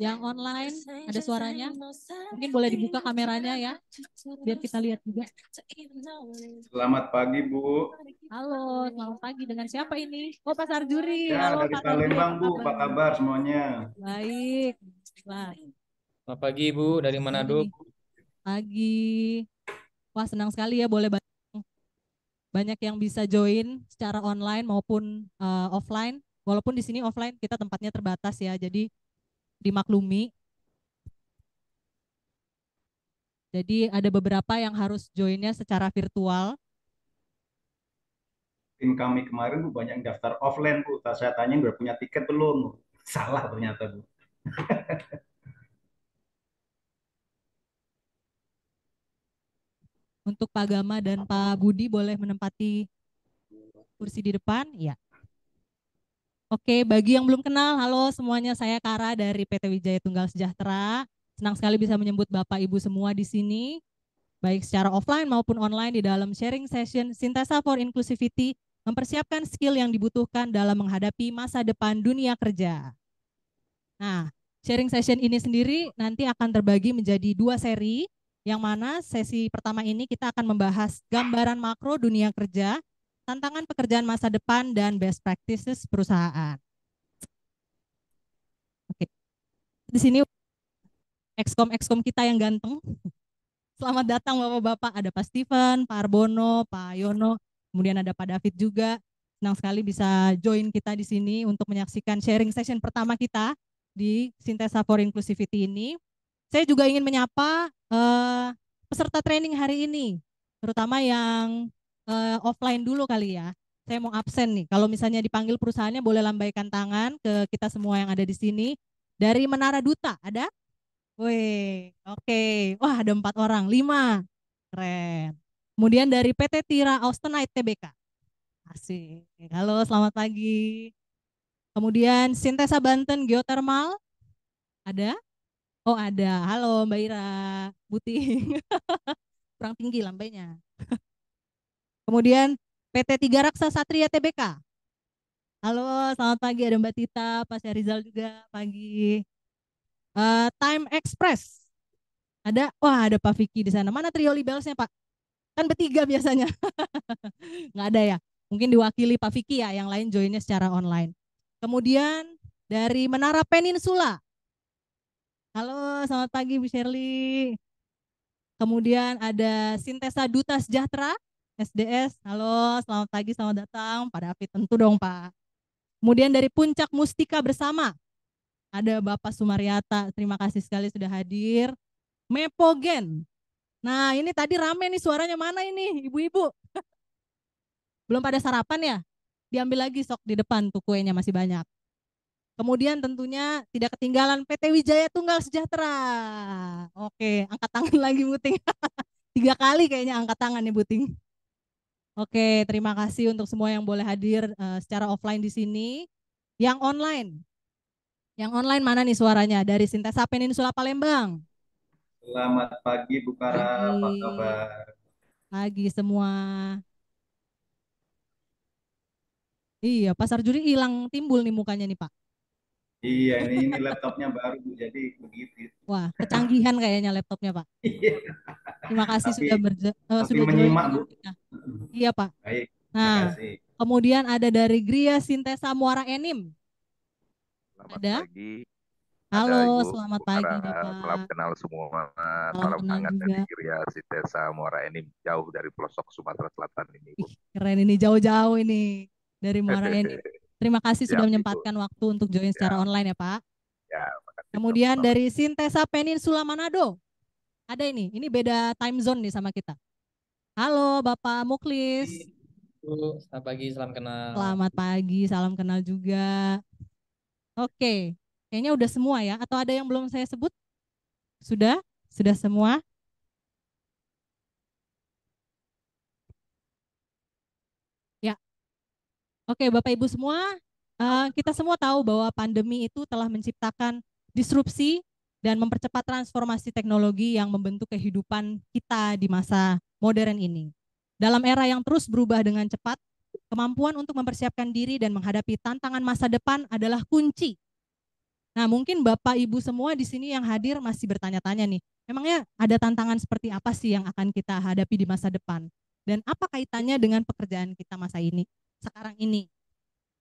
Yang online ada suaranya. Mungkin boleh dibuka kameranya ya, biar kita lihat juga. Selamat pagi, Bu. Halo, selamat pagi. Dengan siapa ini? Oh, Pak Sarjuri. Ya, Halo, dari Pak Sarjuri. Palembang, Apa Bu. Apa kabar? kabar semuanya? Baik. Wah, Selamat pagi Bu, dari gimana Manado. nih? Pagi. Wah, senang sekali ya boleh banyak yang bisa join secara online maupun offline. Walaupun di sini offline kita tempatnya terbatas ya, jadi dimaklumi. Jadi ada beberapa yang harus joinnya secara virtual. Tim kami kemarin, Bu, banyak yang daftar offline, Bu. Saya tanya, udah punya tiket belum? Salah ternyata, Bu. Untuk Pak Gama dan Pak Budi boleh menempati kursi di depan, ya. Oke, bagi yang belum kenal, halo semuanya, saya Kara dari PT Wijaya Tunggal Sejahtera. Senang sekali bisa menyambut Bapak Ibu semua di sini, baik secara offline maupun online di dalam sharing session Sintesa for Inclusivity, mempersiapkan skill yang dibutuhkan dalam menghadapi masa depan dunia kerja. Nah, sharing session ini sendiri nanti akan terbagi menjadi 2 seri, yang mana sesi pertama ini kita akan membahas gambaran makro dunia kerja, tantangan pekerjaan masa depan, dan best practices perusahaan. Oke, di sini exkom kita yang ganteng. Selamat datang Bapak-Bapak, ada Pak Steven, Pak Arbono, Pak Yono, kemudian ada Pak David juga. Senang sekali bisa join kita di sini untuk menyaksikan sharing session pertama kita di Sintesa for Inclusivity ini. Saya juga ingin menyapa peserta training hari ini, terutama yang offline dulu kali ya. Saya mau absen nih. Kalau misalnya dipanggil perusahaannya boleh lambaikan tangan ke kita semua yang ada di sini. Dari Menara Duta ada? Wih, oke. Wah, ada 4 orang, 5. Keren. Kemudian dari PT Tira Austenite Tbk. Asik. Halo, selamat pagi. Kemudian Sintesa Banten Geothermal. Ada? Oh, ada. Halo, Mbak Ira. Buting. Kurang tinggi lambainya. Kemudian PT Tiga Raksa Satria Tbk. Halo, selamat pagi. Ada Mbak Tita, Pak Syarizal juga pagi. Time Express. Ada, wah ada Pak Vicky di sana. Mana trio libelsnya Pak? Kan bertiga biasanya. Nggak ada ya. Mungkin diwakili Pak Vicky ya, yang lain joinnya secara online. Kemudian dari Menara Peninsula. Halo, selamat pagi Bu Shirley. Kemudian ada Sintesa Duta Sejahtera, SDS. Halo, selamat pagi, selamat datang. Pak David tentu dong Pak. Kemudian dari Puncak Mustika Bersama. Ada Bapak Sumaryata, terima kasih sekali sudah hadir. Mepogen. Nah ini tadi rame nih, suaranya mana ini ibu-ibu? Belum pada sarapan ya? Diambil lagi sok di depan tuh, kuenya masih banyak. Kemudian tentunya tidak ketinggalan PT Wijaya Tunggal Sejahtera. Oke, angkat tangan lagi Buting. 3 kali kayaknya angkat tangan nih Buting. Oke, terima kasih untuk semua yang boleh hadir secara offline di sini. Yang online mana nih suaranya? Dari Sintesa Peninsula Palembang. Selamat pagi, Bu Kara. Apa Pagi, kabar? pagi semua. Iya, Pasar Juri hilang timbul nih mukanya nih Pak. Iya, ini laptopnya baru, Bu. Jadi begitu. Wah, kecanggihan kayaknya laptopnya Pak. Iya, Terima kasih tapi sudah join menyimak, Bu. dengan kita. Iya Pak. Baik, terima Nah, kasih. kemudian ada dari Gria Sintesa Muara Enim. Selamat Ada? pagi, ada Halo, Ibu selamat pagi Bukara, salam Bapak. kenal semua, Salam salam kenal hangat juga. dari Gria Sitesa Muara Enim, jauh dari pelosok Sumatera Selatan ini, Bu. Ih, keren ini jauh-jauh ini dari Muara Enim. Terima kasih sudah Siap, Ibu. menyempatkan waktu untuk join Ya, secara online ya Pak. ya, makasih Kemudian sama-sama. dari Sintesa Peninsula Manado. Ada ini beda time zone nih sama kita. Halo Bapak Muklis. Bu, selamat pagi, salam kenal. Selamat pagi, salam kenal juga. Oke, kayaknya udah semua ya. Atau ada yang belum saya sebut? Sudah? Sudah semua? Ya. Oke, Bapak Ibu semua, kita semua tahu bahwa pandemi itu telah menciptakan disrupsi dan mempercepat transformasi teknologi yang membentuk kehidupan kita di masa modern ini. Dalam era yang terus berubah dengan cepat, kemampuan untuk mempersiapkan diri dan menghadapi tantangan masa depan adalah kunci Nah, mungkin Bapak Ibu semua di sini yang hadir masih bertanya-tanya nih, memangnya ada tantangan seperti apa sih yang akan kita hadapi di masa depan? Dan apa kaitannya dengan pekerjaan kita masa ini, sekarang ini?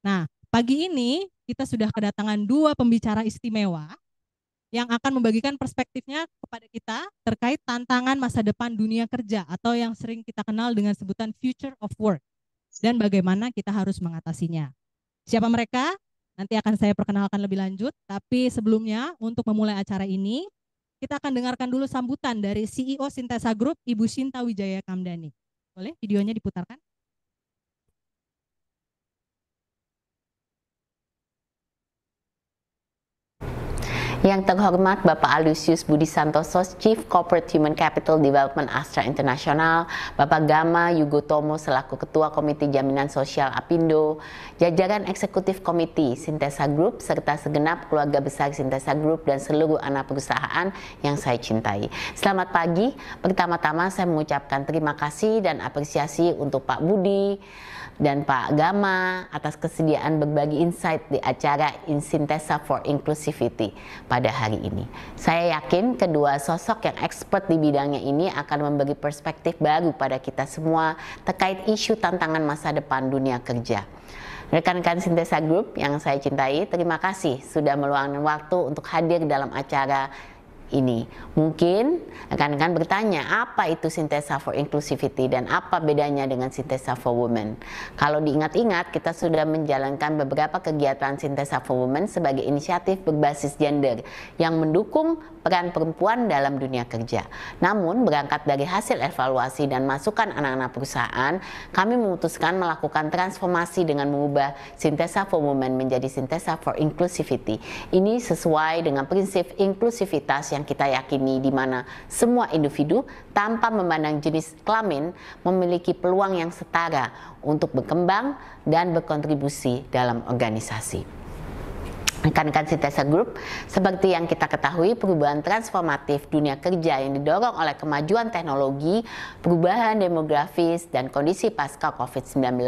Nah, pagi ini kita sudah kedatangan dua pembicara istimewa yang akan membagikan perspektifnya kepada kita terkait tantangan masa depan dunia kerja atau yang sering kita kenal dengan sebutan future of work dan bagaimana kita harus mengatasinya. Siapa mereka? Nanti akan saya perkenalkan lebih lanjut, tapi sebelumnya untuk memulai acara ini, kita akan dengarkan dulu sambutan dari CEO Sintesa Group, Ibu Shinta Wijaya Kamdani. Boleh videonya diputarkan? Yang terhormat Bapak Alusius Budi Santoso, Chief Corporate Human Capital Development Astra International, Bapak Gama Yugotomo selaku Ketua Komite Jaminan Sosial Apindo, jajaran Eksekutif Komite Sintesa Group, serta segenap keluarga besar Sintesa Group dan seluruh anak perusahaan yang saya cintai. Selamat pagi, pertama-tama saya mengucapkan terima kasih dan apresiasi untuk Pak Budi dan Pak Gama atas kesediaan berbagi insight di acara Sintesa for Inclusivity pada hari ini. Saya yakin kedua sosok yang expert di bidangnya ini akan memberi perspektif baru pada kita semua terkait isu tantangan masa depan dunia kerja. Rekan-rekan Sintesa Group yang saya cintai, terima kasih sudah meluangkan waktu untuk hadir dalam acara ini. Mungkin rekan-rekan bertanya, apa itu Sintesa for Inclusivity dan apa bedanya dengan Sintesa for Women? Kalau diingat-ingat, kita sudah menjalankan beberapa kegiatan Sintesa for Women sebagai inisiatif berbasis gender yang mendukung peran perempuan dalam dunia kerja. Namun, berangkat dari hasil evaluasi dan masukan anak-anak perusahaan, kami memutuskan melakukan transformasi dengan mengubah Sintesa for Women menjadi Sintesa for Inclusivity. Ini sesuai dengan prinsip inklusivitas yang kita yakini, di mana semua individu tanpa memandang jenis kelamin memiliki peluang yang setara untuk berkembang dan berkontribusi dalam organisasi. Rekan-rekan Sintesa Group, seperti yang kita ketahui, perubahan transformatif dunia kerja yang didorong oleh kemajuan teknologi, perubahan demografis, dan kondisi pasca COVID-19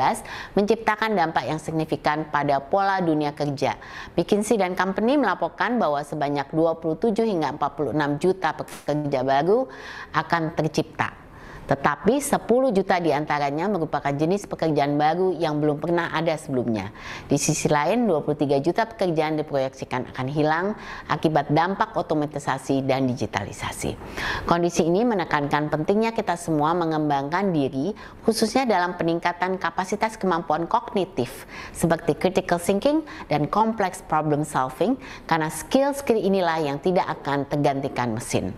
menciptakan dampak yang signifikan pada pola dunia kerja. McKinsey & Company melaporkan bahwa sebanyak 27 hingga 46 juta pekerja baru akan tercipta. Tetapi 10 juta diantaranya merupakan jenis pekerjaan baru yang belum pernah ada sebelumnya. Di sisi lain, 23 juta pekerjaan diproyeksikan akan hilang akibat dampak otomatisasi dan digitalisasi. Kondisi ini menekankan pentingnya kita semua mengembangkan diri, khususnya dalam peningkatan kapasitas kemampuan kognitif seperti critical thinking dan complex problem solving, karena skill-skill inilah yang tidak akan tergantikan mesin.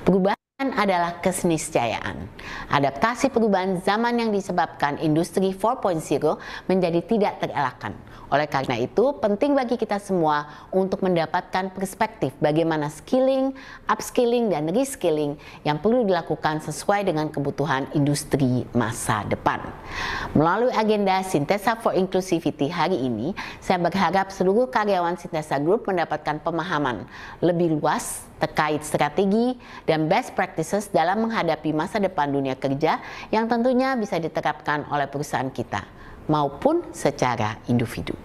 Perubahan adalah keniscayaan. Adaptasi perubahan zaman yang disebabkan industri 4.0 menjadi tidak terelakkan. Oleh karena itu, penting bagi kita semua untuk mendapatkan perspektif bagaimana skilling, upskilling, dan reskilling yang perlu dilakukan sesuai dengan kebutuhan industri masa depan. Melalui agenda Sintesa for Inclusivity hari ini, saya berharap seluruh karyawan Sintesa Group mendapatkan pemahaman lebih luas terkait strategi dan best practices dalam menghadapi masa depan dunia kerja yang tentunya bisa diterapkan oleh perusahaan kita maupun secara individu.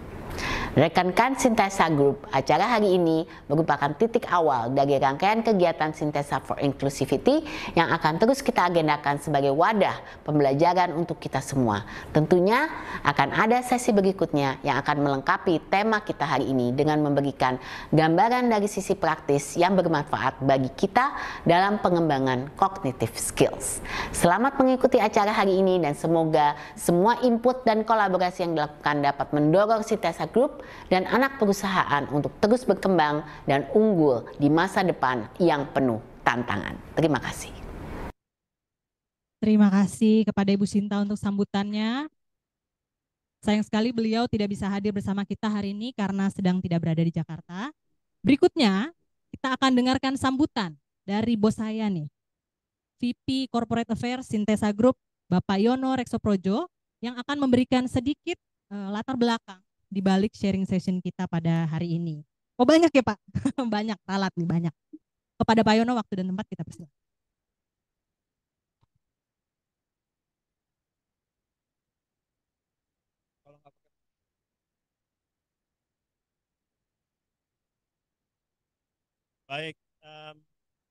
Rekan-rekan Sintesa Group, acara hari ini merupakan titik awal dari rangkaian kegiatan Sintesa for Inclusivity yang akan terus kita agendakan sebagai wadah pembelajaran untuk kita semua. Tentunya akan ada sesi berikutnya yang akan melengkapi tema kita hari ini dengan memberikan gambaran dari sisi praktis yang bermanfaat bagi kita dalam pengembangan cognitive skills. Selamat mengikuti acara hari ini dan semoga semua input dan kolaborasi yang dilakukan dapat mendorong Sintesa Group dan anak perusahaan untuk terus berkembang dan unggul di masa depan yang penuh tantangan. Terima kasih. Terima kasih kepada Ibu Shinta untuk sambutannya. Sayang sekali beliau tidak bisa hadir bersama kita hari ini karena sedang tidak berada di Jakarta. Berikutnya, kita akan dengarkan sambutan dari bos saya nih, VP Corporate Affairs Sintesa Group, Bapak Yono Reksoprojo, yang akan memberikan sedikit latar belakang di balik sharing session kita pada hari ini. Oh banyak ya Pak? Banyak, ralat nih, banyak. Kepada Pak Yono, waktu dan tempat kita persilakan. Baik,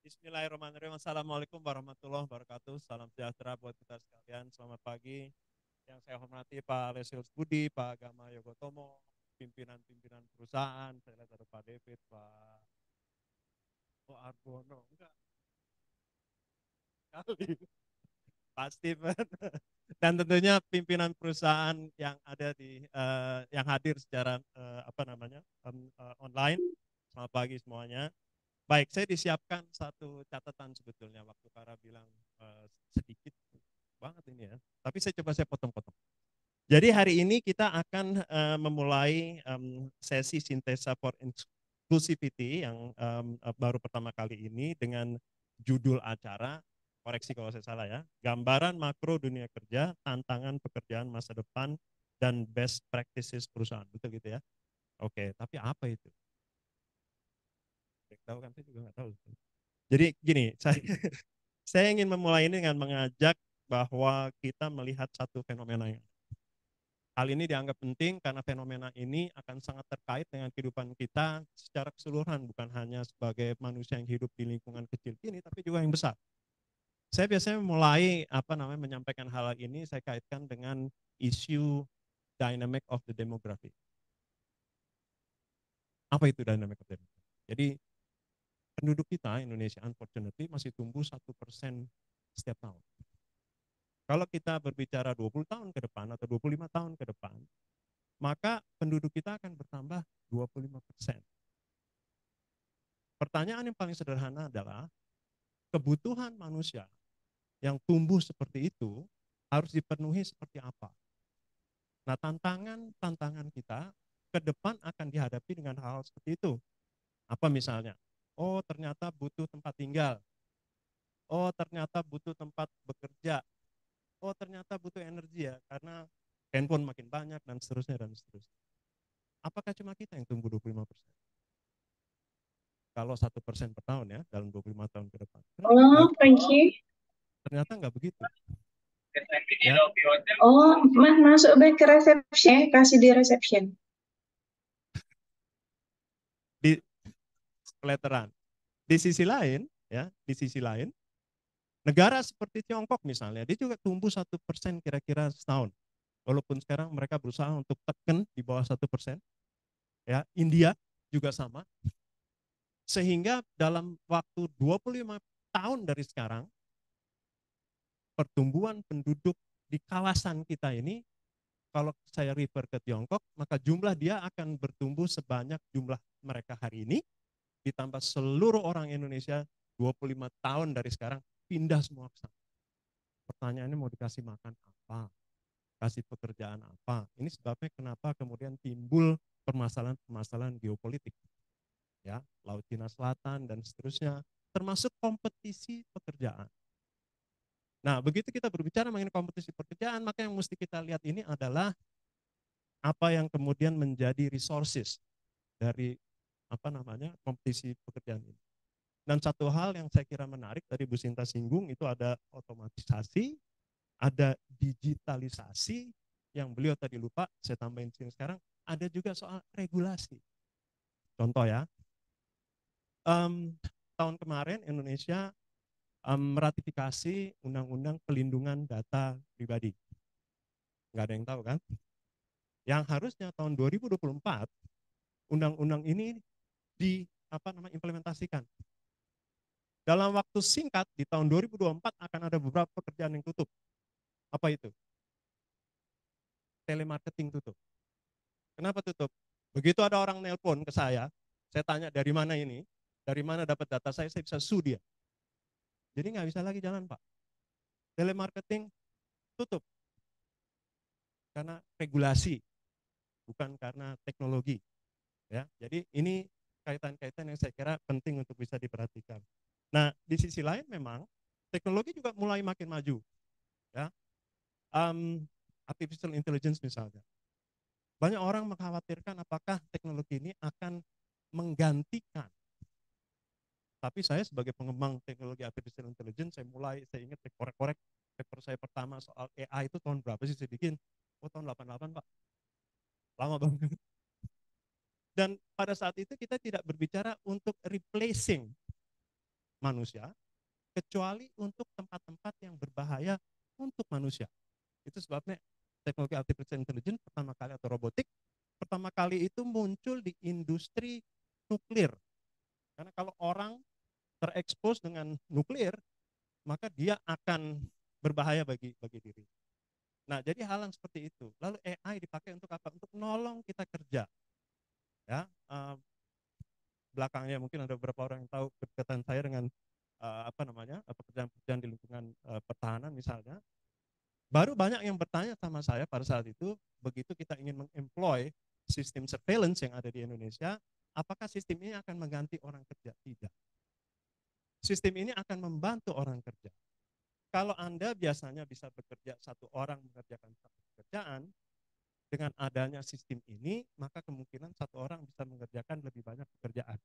Bismillahirrahmanirrahim. Assalamualaikum warahmatullahi wabarakatuh. Salam sejahtera buat kita sekalian. Selamat pagi. Yang saya hormati Pak Lesius Budi, Pak Gama Yogotomo, pimpinan-pimpinan perusahaan. Saya lihat ada Pak David, Pak Arbono, enggak kali, Pak Steven, dan tentunya pimpinan perusahaan yang ada yang hadir secara online. Selamat pagi semuanya. Baik, saya disiapkan satu catatan sebetulnya waktu Kara bilang sedikit banget ini ya. Tapi saya coba potong-potong. Jadi hari ini kita akan memulai sesi Sintesa for Inclusivity yang baru pertama kali ini dengan judul acara, koreksi kalau saya salah ya, gambaran makro dunia kerja, tantangan pekerjaan masa depan, dan best practices perusahaan. Betul gitu ya? Oke, tapi apa itu? Tahu kan, saya juga nggak tahu. Jadi gini, saya ingin memulai ini dengan mengajak bahwa kita melihat satu fenomena yang hal ini dianggap penting karena fenomena ini akan sangat terkait dengan kehidupan kita secara keseluruhan, bukan hanya sebagai manusia yang hidup di lingkungan kecil ini, tapi juga yang besar. Saya biasanya mulai menyampaikan hal ini, saya kaitkan dengan isu dynamic of the demography. Apa itu dynamic of the demography? Jadi penduduk kita Indonesia unfortunately masih tumbuh 1% setiap tahun. Kalau kita berbicara 20 tahun ke depan atau 25 tahun ke depan, maka penduduk kita akan bertambah 25%. Pertanyaan yang paling sederhana adalah kebutuhan manusia yang tumbuh seperti itu harus dipenuhi seperti apa? Nah, tantangan kita ke depan akan dihadapi dengan hal seperti itu. Apa misalnya? Oh, ternyata butuh tempat tinggal. Oh, ternyata butuh tempat bekerja. Oh, ternyata butuh energi ya, karena handphone makin banyak dan seterusnya dan seterusnya. Apakah cuma kita yang tumbuh 25%? Kalau 1% per tahun ya, dalam 25 tahun ke depan. Oh, thank you. Ternyata nggak begitu. Ya. Oh, masuk back ke reception, kasih di reception. Di keleteran. Di sisi lain, ya, di sisi lain, negara seperti Tiongkok misalnya, dia juga tumbuh 1% kira-kira setahun. Walaupun sekarang mereka berusaha untuk tekan di bawah 1%. Ya, India juga sama. Sehingga dalam waktu 25 tahun dari sekarang, pertumbuhan penduduk di kawasan kita ini, kalau saya refer ke Tiongkok, maka jumlah dia akan bertumbuh sebanyak jumlah mereka hari ini, ditambah seluruh orang Indonesia 25 tahun dari sekarang, pindah semua ke sana. Pertanyaannya mau dikasih makan apa? Kasih pekerjaan apa? Ini sebabnya kenapa kemudian timbul permasalahan-permasalahan geopolitik. Ya, Laut Cina Selatan dan seterusnya, termasuk kompetisi pekerjaan. Nah, begitu kita berbicara mengenai kompetisi pekerjaan, maka yang mesti kita lihat ini adalah apa yang kemudian menjadi resources dari kompetisi pekerjaan ini. Dan satu hal yang saya kira menarik tadi Bu Sinta singgung itu ada otomatisasi, ada digitalisasi, yang beliau tadi lupa, saya tambahin sekarang, ada juga soal regulasi. Contoh ya, tahun kemarin Indonesia meratifikasi Undang-Undang Pelindungan Data Pribadi. Nggak ada yang tahu kan? Yang harusnya tahun 2024 undang-undang ini implementasikan. Dalam waktu singkat di tahun 2024 akan ada beberapa pekerjaan yang tutup. Apa itu? Telemarketing tutup. Kenapa tutup? Begitu ada orang nelpon ke saya tanya dari mana ini, dari mana dapat data saya bisa sue dia. Jadi nggak bisa lagi jalan Pak. Telemarketing tutup. Karena regulasi, bukan karena teknologi. Ya, jadi ini kaitan-kaitan yang saya kira penting untuk bisa diperhatikan. Nah, di sisi lain memang teknologi juga mulai makin maju. Ya, artificial intelligence misalnya. Banyak orang mengkhawatirkan apakah teknologi ini akan menggantikan. Tapi saya sebagai pengembang teknologi artificial intelligence, saya ingat korek-korek paper saya pertama soal AI itu tahun berapa sih saya bikin? Oh, tahun 88 Pak. Lama banget. Dan pada saat itu kita tidak berbicara untuk replacing manusia, kecuali untuk tempat-tempat yang berbahaya untuk manusia. Itu sebabnya teknologi artificial intelligence pertama kali atau robotik pertama kali itu muncul di industri nuklir. Karena kalau orang terekspos dengan nuklir, maka dia akan berbahaya bagi diri. Nah, jadi hal yang seperti itu. Lalu AI dipakai untuk apa? Untuk nolong kita kerja. Ya, belakangnya mungkin ada beberapa orang yang tahu kedekatan saya dengan pekerjaan-pekerjaan di lingkungan pertahanan misalnya. Baru banyak yang bertanya sama saya pada saat itu, begitu kita ingin mengemploy sistem surveillance yang ada di Indonesia, apakah sistem ini akan mengganti orang kerja? Tidak. Sistem ini akan membantu orang kerja. Kalau Anda biasanya bisa bekerja satu orang mengerjakan satu pekerjaan, dengan adanya sistem ini, maka kemungkinan satu orang bisa mengerjakan lebih banyak pekerjaan.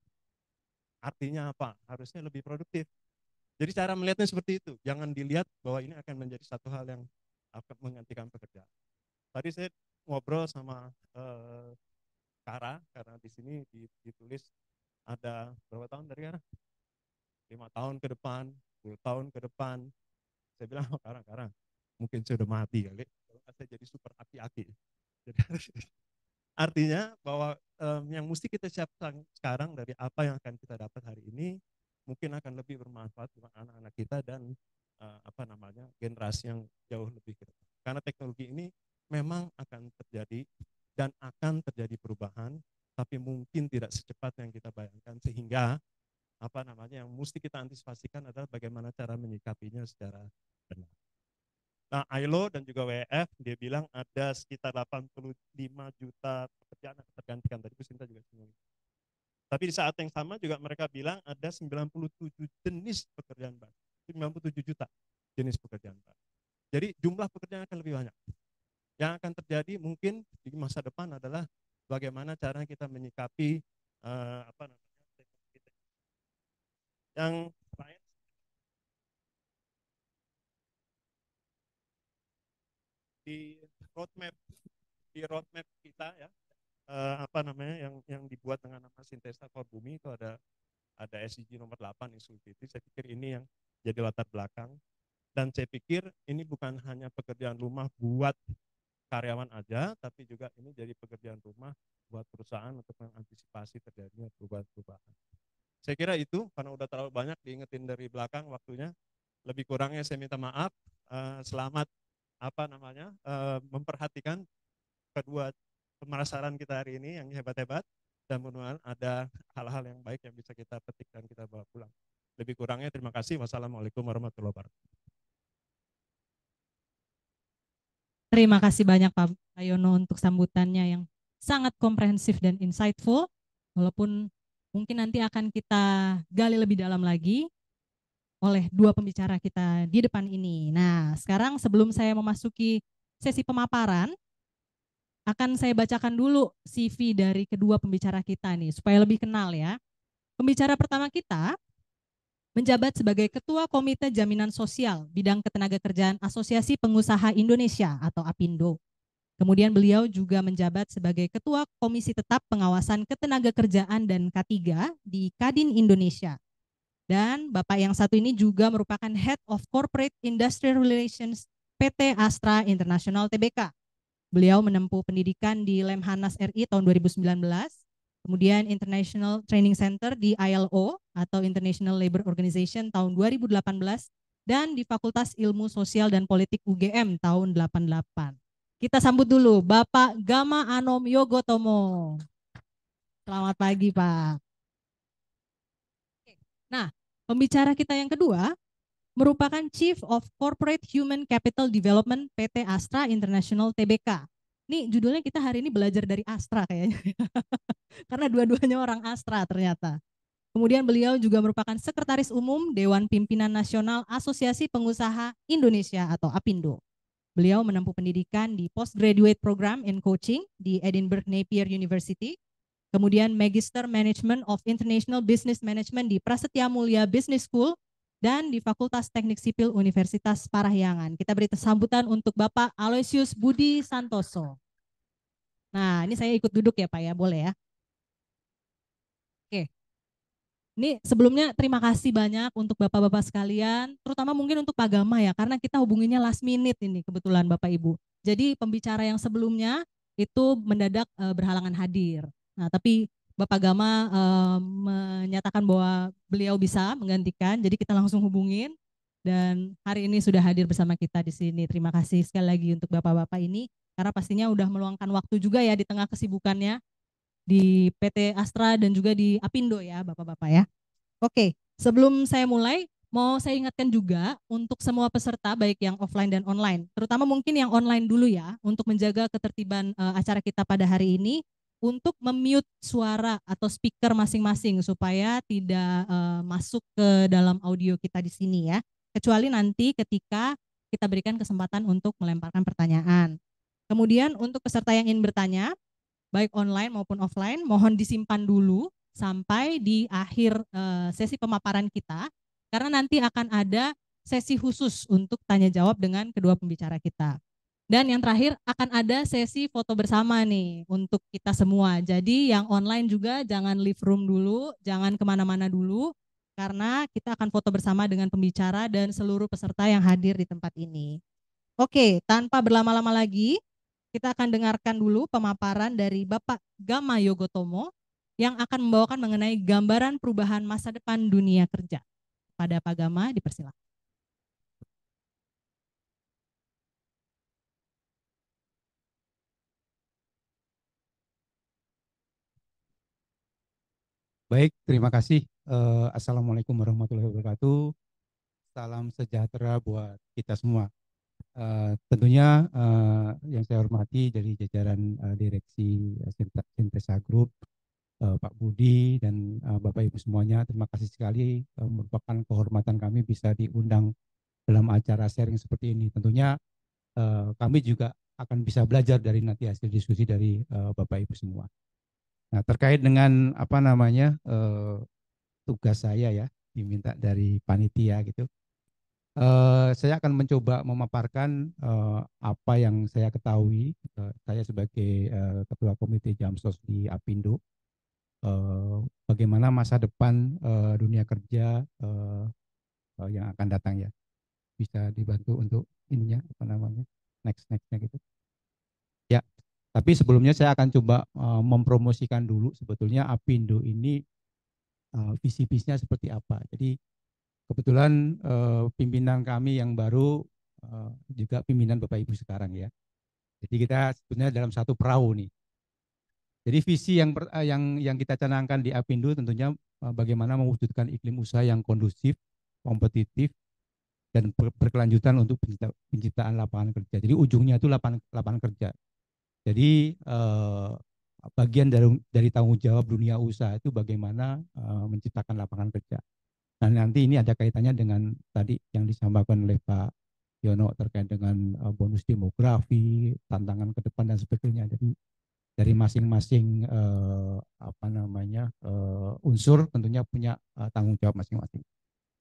Artinya apa? Harusnya lebih produktif. Jadi cara melihatnya seperti itu. Jangan dilihat bahwa ini akan menjadi satu hal yang akan menggantikan pekerjaan. Tadi saya ngobrol sama Kara, karena di sini ditulis ada berapa tahun dari Kara? 5 tahun ke depan, 10 tahun ke depan. Saya bilang, Kara, mungkin saya udah mati kali. Kalau saya jadi super aki-aki. Jadi artinya bahwa yang mesti kita siapkan sekarang dari apa yang akan kita dapat hari ini mungkin akan lebih bermanfaat untuk anak-anak kita dan generasi yang jauh lebih ke depan. Karena teknologi ini memang akan terjadi dan akan terjadi perubahan, tapi mungkin tidak secepat yang kita bayangkan, sehingga yang mesti kita antisipasikan adalah bagaimana cara menyikapinya secara benar. Nah, ILO dan juga WWF dia bilang ada sekitar 85 juta pekerjaan yang tergantikan. Tadi Bu Sinta juga singgung. Tapi di saat yang sama juga mereka bilang ada 97 jenis pekerjaan baru. 97 juta jenis pekerjaan baru. Jadi jumlah pekerjaan akan lebih banyak. Yang akan terjadi mungkin di masa depan adalah bagaimana cara kita menyikapi yang lain. Di roadmap kita ya, yang dibuat dengan nama Sintesa for Bumi itu ada SDG nomor 8 Inclusivity. Saya pikir ini yang jadi latar belakang, dan saya pikir ini bukan hanya pekerjaan rumah buat karyawan aja, tapi juga ini jadi pekerjaan rumah buat perusahaan untuk mengantisipasi terjadinya perubahan-perubahan. Saya kira itu, karena udah terlalu banyak diingetin dari belakang waktunya, lebih kurangnya saya minta maaf. Selamat memperhatikan kedua pemerasaran kita hari ini yang hebat-hebat, dan mudah-mudahan ada hal-hal yang baik yang bisa kita petik dan kita bawa pulang. Lebih kurangnya terima kasih. Wassalamualaikum warahmatullahi wabarakatuh. Terima kasih banyak Pak Yono untuk sambutannya yang sangat komprehensif dan insightful, walaupun mungkin nanti akan kita gali lebih dalam lagi oleh dua pembicara kita di depan ini. Nah, sekarang sebelum saya memasuki sesi pemaparan, akan saya bacakan dulu CV dari kedua pembicara kita nih, supaya lebih kenal ya. Pembicara pertama kita menjabat sebagai Ketua Komite Jaminan Sosial Bidang Ketenagakerjaan Asosiasi Pengusaha Indonesia atau APindo. Kemudian beliau juga menjabat sebagai Ketua Komisi Tetap Pengawasan Ketenagakerjaan dan K3 di Kadin Indonesia. Dan Bapak yang satu ini juga merupakan Head of Corporate Industrial Relations PT Astra International Tbk. Beliau menempuh pendidikan di Lemhanas RI tahun 2019, kemudian International Training Center di ILO atau International Labour Organization tahun 2018, dan di Fakultas Ilmu Sosial dan Politik UGM tahun 88. Kita sambut dulu Bapak Gama Anom Yogotomo. Selamat pagi Pak. Nah, pembicara kita yang kedua merupakan Chief of Corporate Human Capital Development PT Astra International Tbk. Nih judulnya kita hari ini belajar dari Astra kayaknya. Karena dua-duanya orang Astra ternyata. Kemudian beliau juga merupakan Sekretaris Umum Dewan Pimpinan Nasional Asosiasi Pengusaha Indonesia atau APindo. Beliau menempuh pendidikan di Postgraduate Program in Coaching di Edinburgh Napier University. Kemudian Magister Management of International Business Management di Prasetya Mulia Business School dan di Fakultas Teknik Sipil Universitas Parahyangan. Kita beri sambutan untuk Bapak Aloysius Budi Santoso. Nah, ini saya ikut duduk ya Pak ya, boleh ya? Ini sebelumnya terima kasih banyak untuk Bapak-Bapak sekalian, terutama mungkin untuk Pak Gama ya, karena kita hubunginya last minute ini kebetulan Bapak Ibu. Jadi pembicara yang sebelumnya itu mendadak berhalangan hadir. Nah, tapi Bapak Gama menyatakan bahwa beliau bisa menggantikan, jadi kita langsung hubungin dan hari ini sudah hadir bersama kita di sini. Terima kasih sekali lagi untuk Bapak-Bapak ini, karena pastinya udah meluangkan waktu juga ya di tengah kesibukannya di PT Astra dan juga di Apindo ya Bapak-Bapak ya. Oke, sebelum saya mulai, mau saya ingatkan juga untuk semua peserta baik yang offline dan online, terutama mungkin yang online dulu ya, untuk menjaga ketertiban acara kita pada hari ini, untuk memute suara atau speaker masing-masing supaya tidak masuk ke dalam audio kita di sini ya. Kecuali nanti ketika kita berikan kesempatan untuk melemparkan pertanyaan. Kemudian untuk peserta yang ingin bertanya, baik online maupun offline, mohon disimpan dulu sampai di akhir sesi pemaparan kita, karena nanti akan ada sesi khusus untuk tanya jawab dengan kedua pembicara kita. Dan yang terakhir akan ada sesi foto bersama nih untuk kita semua. Jadi yang online juga jangan leave room dulu, jangan kemana-mana dulu, karena kita akan foto bersama dengan pembicara dan seluruh peserta yang hadir di tempat ini. Oke, tanpa berlama-lama lagi, kita akan dengarkan dulu pemaparan dari Bapak Gama Yogotomo yang akan membawakan mengenai gambaran perubahan masa depan dunia kerja. Pada Pak Gama, dipersilakan. Baik, terima kasih. Assalamualaikum warahmatullahi wabarakatuh. Salam sejahtera buat kita semua. Tentunya yang saya hormati dari jajaran direksi Sintesa Group, Pak Budi dan Bapak Ibu semuanya, terima kasih sekali, merupakan kehormatan kami bisa diundang dalam acara sharing seperti ini. Tentunya kami juga akan bisa belajar dari nanti hasil diskusi dari Bapak Ibu semua. Nah, terkait dengan tugas saya ya, diminta dari panitia gitu. Saya akan mencoba memaparkan apa yang saya ketahui. Saya sebagai Ketua Komite Jamsos di Apindo, bagaimana masa depan dunia kerja yang akan datang ya. Bisa dibantu untuk ininya nextnya gitu. Ya, tapi sebelumnya saya akan coba mempromosikan dulu sebetulnya Apindo ini visi-visinya seperti apa. Jadi kebetulan pimpinan kami yang baru juga pimpinan Bapak Ibu sekarang ya. Jadi kita sebenarnya dalam satu perahu nih. Jadi visi yang kita canangkan di Apindo tentunya bagaimana mewujudkan iklim usaha yang kondusif, kompetitif, dan berkelanjutan untuk penciptaan lapangan kerja. Jadi ujungnya itu lapangan kerja. Jadi bagian dari tanggung jawab dunia usaha itu bagaimana menciptakan lapangan kerja. Nah, nanti ini ada kaitannya dengan tadi yang disampaikan oleh Pak Yono terkait dengan bonus demografi, tantangan ke depan dan sebagainya. Jadi dari masing-masing unsur tentunya punya tanggung jawab masing-masing.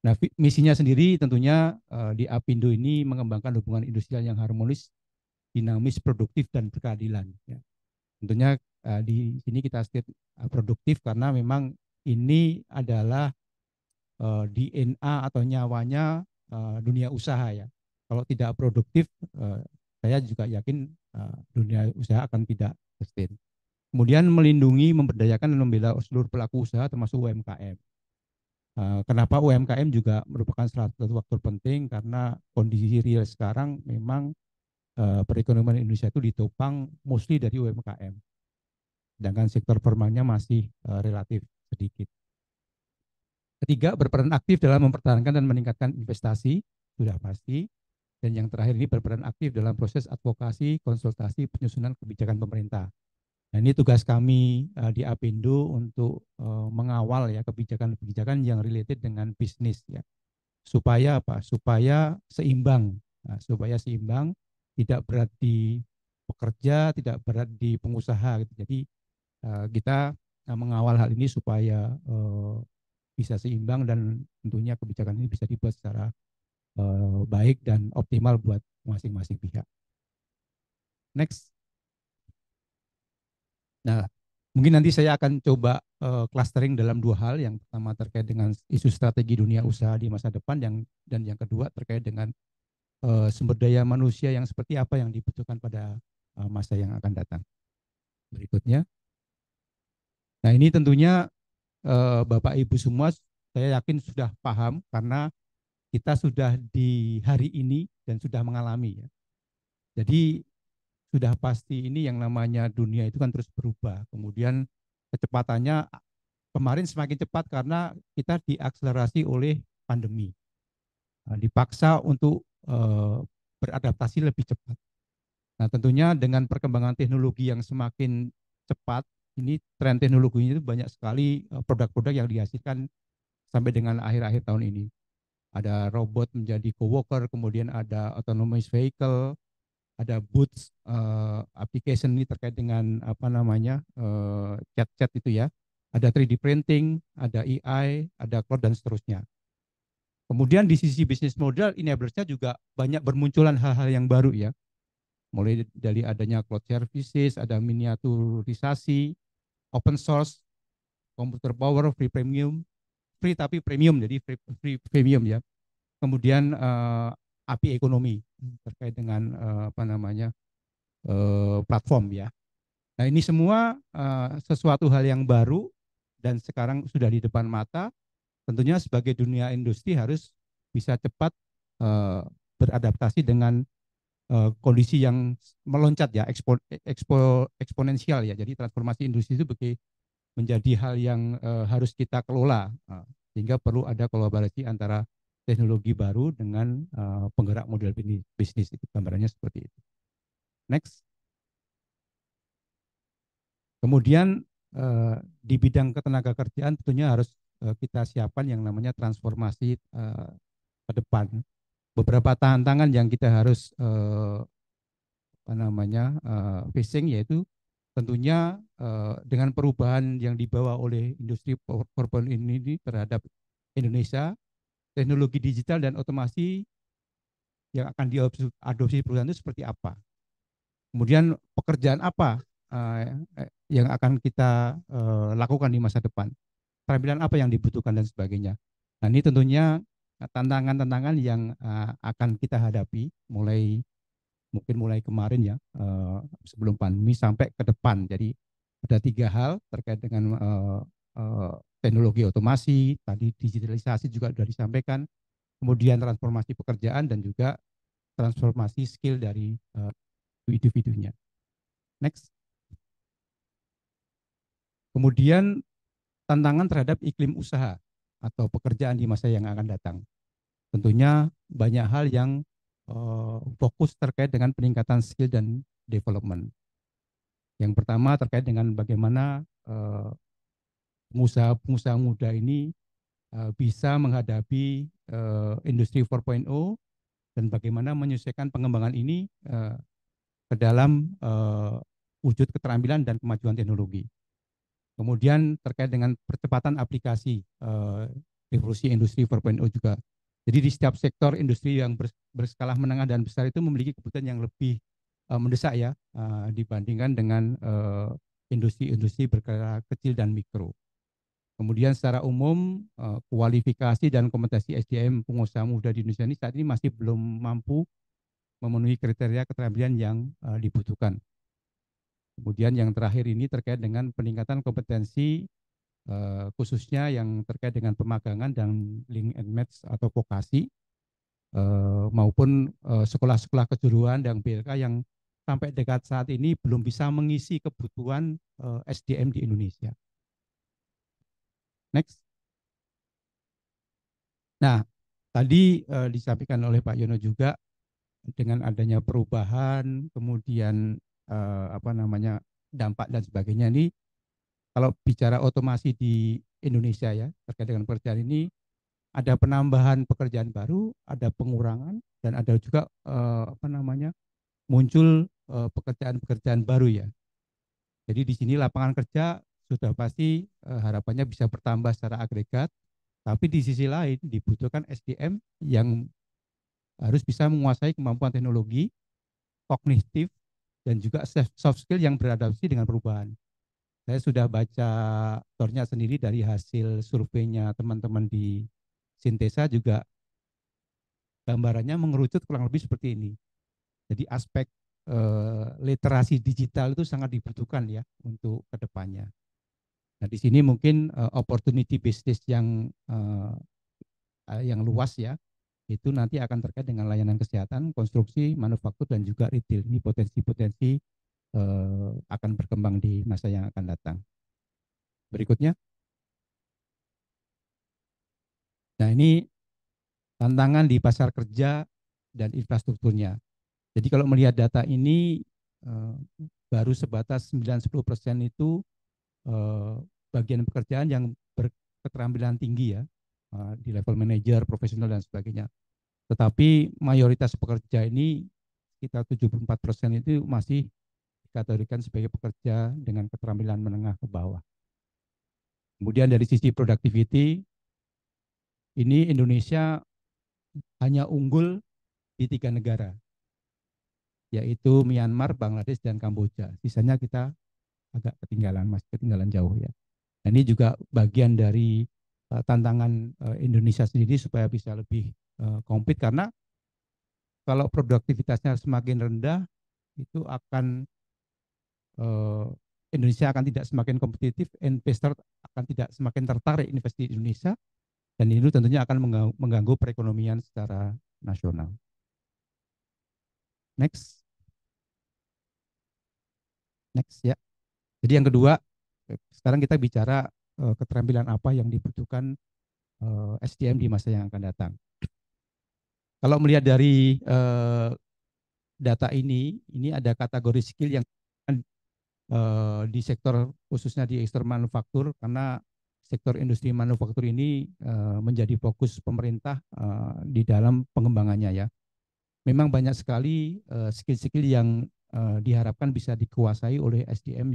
Nah, misinya sendiri tentunya di Apindo ini mengembangkan hubungan industrial yang harmonis, dinamis, produktif dan berkeadilan. Ya. Tentunya di sini kita state produktif karena memang ini adalah DNA atau nyawanya dunia usaha ya. Kalau tidak produktif, saya juga yakin dunia usaha akan tidak sustain. Kemudian melindungi, memberdayakan dan membela seluruh pelaku usaha termasuk UMKM. Kenapa UMKM juga merupakan salah satu faktor penting karena kondisi real sekarang memang perekonomian Indonesia itu ditopang mostly dari UMKM. Sedangkan sektor formalnya masih relatif sedikit. Ketiga, berperan aktif dalam mempertahankan dan meningkatkan investasi, sudah pasti. Dan yang terakhir ini berperan aktif dalam proses advokasi, konsultasi, penyusunan kebijakan pemerintah. Nah, ini tugas kami di Apindo untuk mengawal ya kebijakan-kebijakan yang related dengan bisnis ya. Supaya apa? Supaya seimbang. Nah, supaya seimbang, tidak berat di pekerja, tidak berat di pengusaha gitu. Jadi kita mengawal hal ini supaya bisa seimbang dan tentunya kebijakan ini bisa dibuat secara baik dan optimal buat masing-masing pihak. Next. Nah, Mungkin nanti saya akan coba clustering dalam dua hal. Yang pertama terkait dengan isu strategi dunia usaha di masa depan, dan yang kedua terkait dengan sumber daya manusia yang seperti apa yang dibutuhkan pada masa yang akan datang. Berikutnya. Nah, ini tentunya Bapak Ibu semua saya yakin sudah paham karena kita sudah di hari ini dan sudah mengalami ya. Jadi sudah pasti ini yang namanya dunia itu kan terus berubah. Kemudian kecepatannya kemarin semakin cepat karena kita diakselerasi oleh pandemi. Dipaksa untuk beradaptasi lebih cepat. Nah, tentunya dengan perkembangan teknologi yang semakin cepat, ini tren teknologinya itu banyak sekali produk-produk yang dihasilkan sampai dengan akhir-akhir tahun ini. Ada robot menjadi coworker, kemudian ada autonomous vehicle, ada Boots application ini terkait dengan apa namanya chat-chat itu ya. Ada 3D printing, ada AI, ada cloud dan seterusnya. Kemudian di sisi bisnis model enablersnya juga banyak bermunculan hal-hal yang baru ya. Mulai dari adanya cloud services, ada miniaturisasi, open source, computer power, free premium, free tapi premium jadi free premium ya. Kemudian API ekonomi terkait dengan apa namanya platform ya. Nah, ini semua sesuatu hal yang baru dan sekarang sudah di depan mata. Tentunya sebagai dunia industri harus bisa cepat beradaptasi dengan kondisi yang meloncat ya, eksponensial ya. Jadi transformasi industri itu menjadi hal yang harus kita kelola, sehingga perlu ada kolaborasi antara teknologi baru dengan penggerak model bisnis. Itu gambarannya seperti itu. Next. Kemudian di bidang ketenaga kerjaan tentunya harus kita siapkan yang namanya transformasi ke depan. Beberapa tantangan yang kita harus apa namanya facing yaitu tentunya dengan perubahan yang dibawa oleh industri 4.0 ini terhadap Indonesia, teknologi digital dan otomasi yang akan diadopsi perusahaan itu seperti apa. Kemudian pekerjaan apa yang akan kita lakukan di masa depan, keterampilan apa yang dibutuhkan dan sebagainya. Nah, ini tentunya tantangan-tantangan yang akan kita hadapi mungkin mulai kemarin ya, sebelum pandemi sampai ke depan. Jadi ada 3 hal terkait dengan teknologi otomasi, tadi digitalisasi juga sudah disampaikan, kemudian transformasi pekerjaan dan juga transformasi skill dari individunya. Next. Kemudian tantangan terhadap iklim usaha atau pekerjaan di masa yang akan datang. Tentunya banyak hal yang fokus terkait dengan peningkatan skill dan development. Yang pertama terkait dengan bagaimana pengusaha-pengusaha muda ini bisa menghadapi industri 4.0 dan bagaimana menyesuaikan pengembangan ini ke dalam wujud keterampilan dan kemajuan teknologi. Kemudian terkait dengan percepatan aplikasi revolusi industri 4.0 juga. Jadi di setiap sektor industri yang berskala menengah dan besar itu memiliki kebutuhan yang lebih mendesak ya dibandingkan dengan industri-industri berskala kecil dan mikro. Kemudian secara umum kualifikasi dan kompetensi SDM pengusaha muda di Indonesia ini saat ini masih belum mampu memenuhi kriteria keterampilan yang dibutuhkan. Kemudian yang terakhir ini terkait dengan peningkatan kompetensi khususnya yang terkait dengan pemagangan dan link and match atau vokasi maupun sekolah-sekolah kejuruan dan BLK yang sampai dekat saat ini belum bisa mengisi kebutuhan SDM di Indonesia. Next. Nah, tadi disampaikan oleh Pak Yono juga dengan adanya perubahan, kemudian apa namanya dampak dan sebagainya ini. Kalau bicara otomasi di Indonesia ya terkait dengan pekerjaan ini ada penambahan pekerjaan baru, ada pengurangan dan ada juga apa namanya muncul pekerjaan-pekerjaan baru ya. Jadi di sini lapangan kerja sudah pasti harapannya bisa bertambah secara agregat, tapi di sisi lain dibutuhkan SDM yang harus bisa menguasai kemampuan teknologi, kognitif dan juga soft skill yang beradaptasi dengan perubahan. Saya sudah baca tornya sendiri dari hasil surveinya teman-teman di Sintesa juga gambarannya mengerucut kurang lebih seperti ini. Jadi aspek literasi digital itu sangat dibutuhkan ya untuk kedepannya. Nah di sini mungkin opportunity bisnis yang luas ya, itu nanti akan terkait dengan layanan kesehatan, konstruksi, manufaktur dan juga retail. Ini potensi-potensi akan berkembang di masa yang akan datang. Berikutnya. Nah ini tantangan di pasar kerja dan infrastrukturnya. Jadi kalau melihat data ini baru sebatas 9-10% itu bagian pekerjaan yang berketerampilan tinggi ya, di level manajer, profesional dan sebagainya. Tetapi mayoritas pekerja ini sekitar 74% itu masih dikategorikan sebagai pekerja dengan keterampilan menengah ke bawah. Kemudian dari sisi productivity, ini Indonesia hanya unggul di 3 negara, yaitu Myanmar, Bangladesh, dan Kamboja. Sisanya kita agak ketinggalan, masih ketinggalan jauh ya. Nah, ini juga bagian dari tantangan Indonesia sendiri supaya bisa lebih compete, karena kalau produktivitasnya semakin rendah, itu akan Indonesia akan tidak semakin kompetitif, investor akan tidak semakin tertarik investasi di Indonesia, dan ini tentunya akan mengganggu perekonomian secara nasional. Next ya. Jadi yang kedua, sekarang kita bicara keterampilan apa yang dibutuhkan SDM di masa yang akan datang. Kalau melihat dari data ini ada kategori skill yang di sektor, khususnya di sektor manufaktur, karena sektor industri manufaktur ini menjadi fokus pemerintah di dalam pengembangannya ya. Memang banyak sekali skill-skill yang diharapkan bisa dikuasai oleh SDM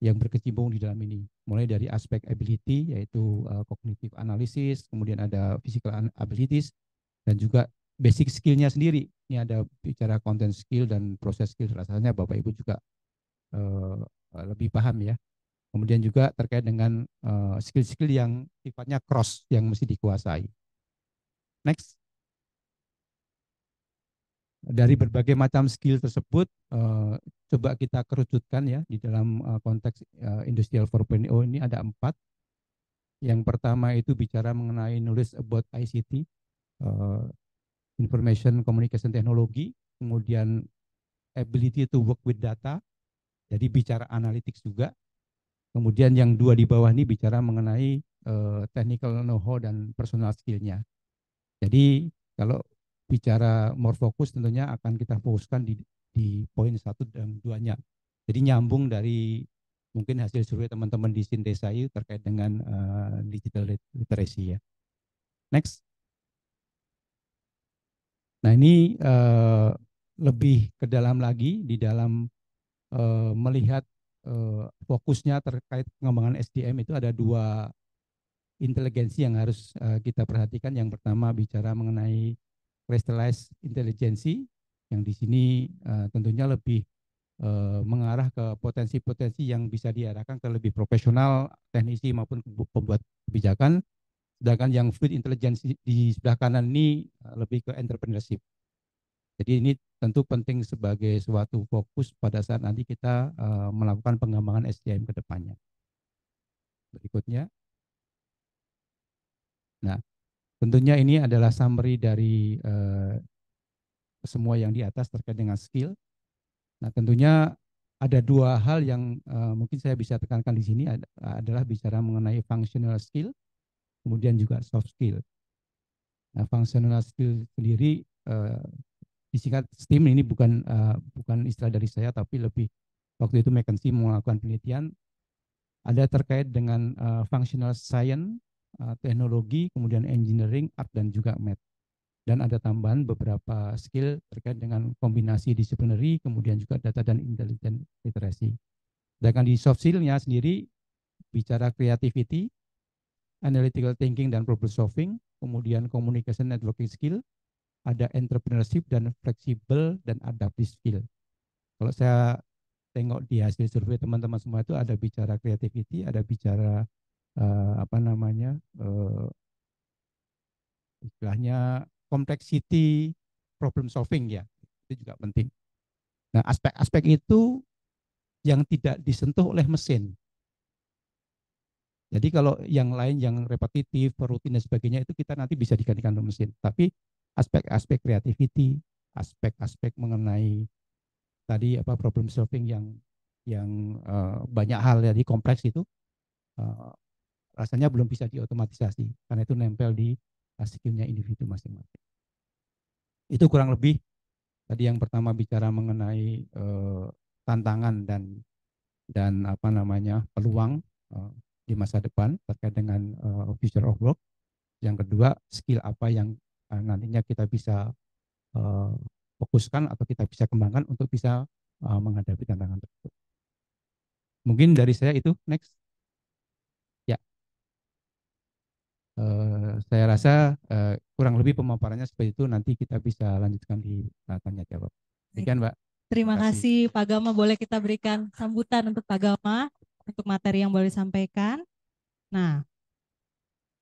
yang berkecimpung di dalam ini. Mulai dari aspek ability, yaitu cognitive analysis, kemudian ada physical abilities, dan juga basic skill-nya sendiri. Ini ada bicara content skill dan proses skill, rasanya Bapak Ibu juga lebih paham ya. Kemudian juga terkait dengan skill-skill yang sifatnya cross yang mesti dikuasai. Next. Dari berbagai macam skill tersebut, coba kita kerucutkan ya di dalam konteks Industrial 4.0 ini ada 4. Yang pertama itu bicara mengenai knowledge about ICT, Information Communication Technology, kemudian ability to work with data, jadi bicara analytics juga. Kemudian yang 2 di bawah ini bicara mengenai technical know-how dan personal skill-nya. Jadi kalau bicara more fokus tentunya akan kita fokuskan di poin 1 dan 2-nya. Jadi nyambung dari mungkin hasil survei teman-teman di Sintesa itu terkait dengan digital literacy ya. Next. Nah ini lebih ke dalam lagi di dalam melihat fokusnya terkait pengembangan SDM itu ada 2 inteligensi yang harus kita perhatikan. Yang pertama bicara mengenai crystallized intelligence, yang di sini tentunya lebih mengarah ke potensi-potensi yang bisa diarahkan ke lebih profesional, teknisi maupun pembuat kebijakan. Sedangkan yang fluid intelligence di sebelah kanan ini lebih ke entrepreneurship. Jadi ini tentu penting sebagai suatu fokus pada saat nanti kita melakukan pengembangan SDM ke depannya. Berikutnya. Nah, tentunya ini adalah summary dari semua yang di atas terkait dengan skill. Nah, tentunya ada 2 hal yang mungkin saya bisa tekankan di sini adalah bicara mengenai functional skill, kemudian juga soft skill. Nah, functional skill sendiri disingkat STEAM, ini bukan istilah dari saya, tapi lebih waktu itu McKinsey melakukan penelitian, ada terkait dengan functional science, teknologi, kemudian engineering, art, dan juga math. Dan ada tambahan beberapa skill terkait dengan kombinasi disciplinary, kemudian juga data dan intelligent literacy. Sedangkan di soft skill-nya sendiri bicara creativity, analytical thinking dan problem solving, kemudian communication networking skill, ada entrepreneurship dan flexible dan adaptive skill. Kalau saya tengok di hasil survei teman-teman semua itu ada bicara creativity, ada bicara apa namanya istilahnya complexity problem solving ya, itu juga penting. Nah, aspek-aspek itu yang tidak disentuh oleh mesin. Jadi kalau yang lain yang repetitif, rutin dan sebagainya itu kita nanti bisa digantikan oleh mesin. Tapi aspek-aspek creativity, aspek-aspek mengenai tadi apa problem solving yang banyak hal jadi kompleks itu rasanya belum bisa diotomatisasi karena itu nempel di skillnya individu masing-masing. Itu kurang lebih tadi yang pertama bicara mengenai tantangan dan apa namanya peluang di masa depan terkait dengan future of work. Yang kedua, skill apa yang nantinya kita bisa fokuskan atau kita bisa kembangkan untuk bisa menghadapi tantangan tersebut. Mungkin dari saya itu, next. Ya, saya rasa kurang lebih pemaparannya seperti itu, nanti kita bisa lanjutkan di tanya jawab. Demikian, Mbak. Terima kasih Pak Gama, boleh kita berikan sambutan untuk Pak Gama untuk materi yang boleh disampaikan. Nah,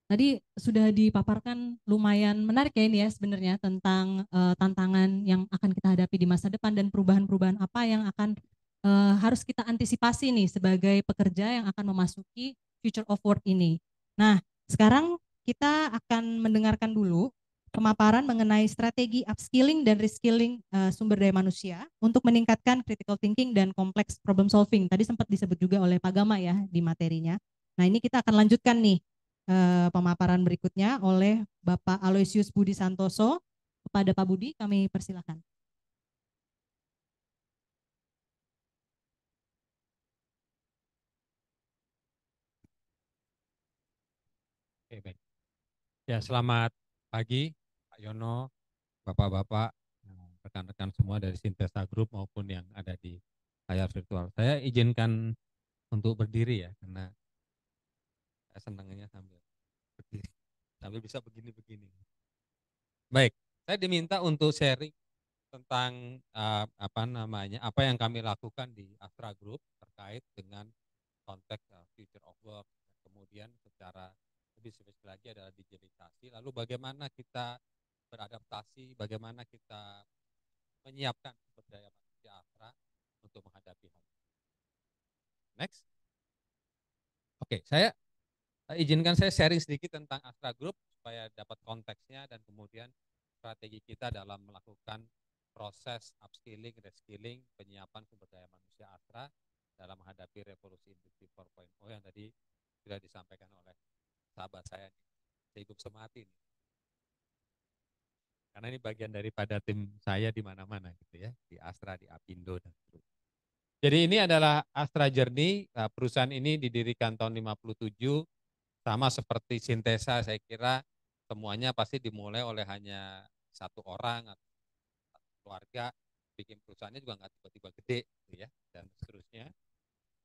tadi sudah dipaparkan lumayan menarik ya ini ya sebenarnya tentang tantangan yang akan kita hadapi di masa depan dan perubahan-perubahan apa yang akan harus kita antisipasi nih sebagai pekerja yang akan memasuki future of work ini. Nah, sekarang kita akan mendengarkan dulu pemaparan mengenai strategi upskilling dan reskilling sumber daya manusia untuk meningkatkan critical thinking dan complex problem solving. Tadi sempat disebut juga oleh Pak Gama ya di materinya. Nah, ini kita akan lanjutkan nih pemaparan berikutnya oleh Bapak Aloysius Budi Santoso. Kepada Pak Budi kami persilakan. Oke, baik. Ya, selamat pagi Pak Yono, Bapak-bapak, rekan-rekan semua dari Sintesa Group maupun yang ada di layar virtual. Saya izinkan untuk berdiri ya, karena saya senangnya sambil berdiri, sambil bisa begini-begini. Baik, saya diminta untuk sharing tentang apa yang kami lakukan di Astra Group terkait dengan konteks future of work, kemudian secara lebih spesifik lagi adalah digitalisasi, lalu bagaimana kita beradaptasi, bagaimana kita menyiapkan sumber daya manusia Astra untuk menghadapi hal ini. Next. Oke, saya izinkan saya sharing sedikit tentang Astra Group supaya dapat konteksnya dan kemudian strategi kita dalam melakukan proses upskilling, reskilling, penyiapan sumber daya manusia Astra dalam menghadapi revolusi industri 4.0 yang tadi sudah disampaikan oleh sahabat saya, Ibu Semati. Karena ini bagian daripada tim saya di mana-mana gitu ya, di Astra, di Apindo dan seterusnya. Jadi ini adalah Astra Journey, perusahaan ini didirikan tahun 57, sama seperti Sintesa, saya kira semuanya pasti dimulai oleh hanya satu orang atau satu keluarga, bikin perusahaannya juga nggak tiba-tiba gede gitu ya, dan seterusnya.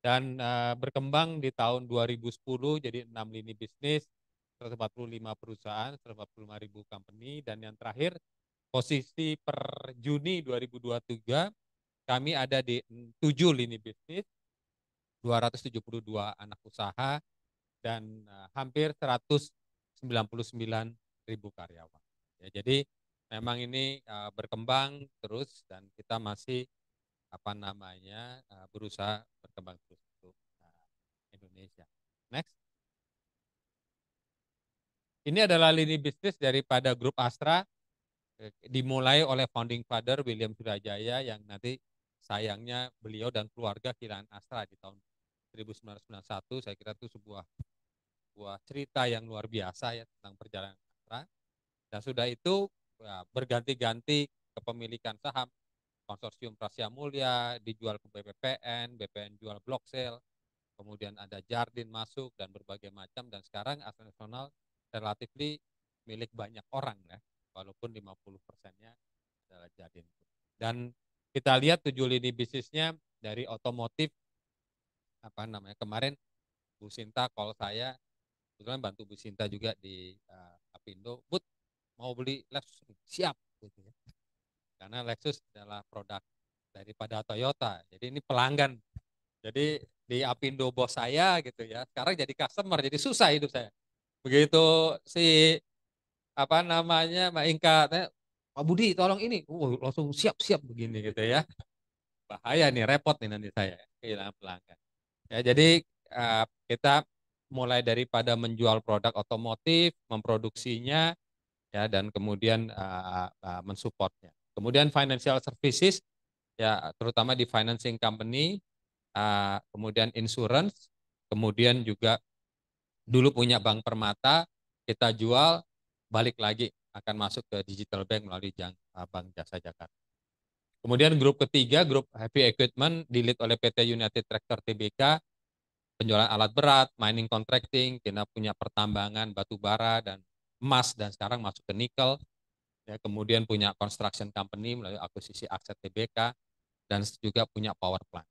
Dan berkembang di tahun 2010 jadi 6 lini bisnis, 145 perusahaan, 145.000 company, dan yang terakhir posisi per Juni 2023 kami ada di 7 lini bisnis, 272 anak usaha, dan hampir 199.000 karyawan. Ya, jadi memang ini berkembang terus dan kita masih berusaha berkembang terus untuk Indonesia. Next. Ini adalah lini bisnis daripada grup Astra, dimulai oleh founding father William Surajaya yang nanti sayangnya beliau dan keluarga kehilangan Astra di tahun 1991. Saya kira itu sebuah cerita yang luar biasa ya tentang perjalanan Astra. Dan sudah itu ya, berganti-ganti kepemilikan saham. Konsorsium Prasetya Mulia dijual ke BPPN, BPN jual blok sale, kemudian ada Jardin masuk dan berbagai macam, dan sekarang Astra Nasional relatif milik banyak orang ya, walaupun 50%-nya adalah Jardin. Dan kita lihat 7 lini bisnisnya dari otomotif, kemarin Bu Sinta call saya, kebetulan bantu Bu Sinta juga di Apindo, Bud mau beli Lexus, siap gitu ya. Karena Lexus adalah produk daripada Toyota. Jadi ini pelanggan. Jadi di Apindo bos saya gitu ya. Sekarang jadi customer, jadi susah hidup saya. Begitu si apa namanya Mbak Inka, Pak Budi tolong ini, langsung siap-siap begini gitu ya. Bahaya nih, repot nih nanti saya kehilangan pelanggan. Ya, jadi kita mulai daripada menjual produk otomotif, memproduksinya, ya, dan kemudian mensupportnya. Kemudian financial services, ya, terutama di financing company, kemudian insurance, kemudian juga dulu punya Bank Permata, kita jual, balik lagi akan masuk ke digital bank melalui Bank Jasa Jakarta. Kemudian grup ketiga, grup heavy equipment, di-lead oleh PT United Tractor Tbk, penjualan alat berat, mining contracting, kita punya pertambangan batu bara dan emas, dan sekarang masuk ke nikel. Ya, kemudian punya construction company melalui akuisisi Akset Tbk, dan juga punya power plant.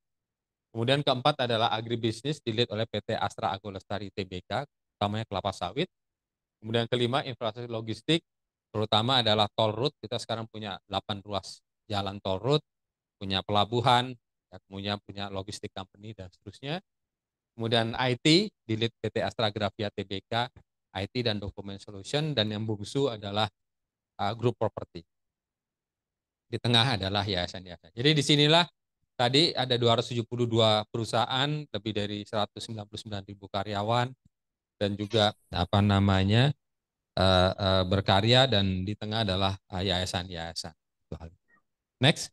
Kemudian keempat adalah agribisnis, di-lead oleh PT Astra Agrolestari Tbk, utamanya kelapa sawit. Kemudian kelima, infrastruktur logistik, terutama adalah toll road. Kita sekarang punya 8 ruas jalan toll road, punya pelabuhan, ya, kemudian punya logistik company dan seterusnya. Kemudian IT, di-lead PT Astra Grafia Tbk, IT dan Document Solution, dan yang bungsu adalah grup properti. Di tengah adalah yayasan-yayasan. Jadi disinilah tadi ada 272 perusahaan, lebih dari 199.000 karyawan, dan juga apa namanya berkarya, dan di tengah adalah yayasan-yayasan. Next.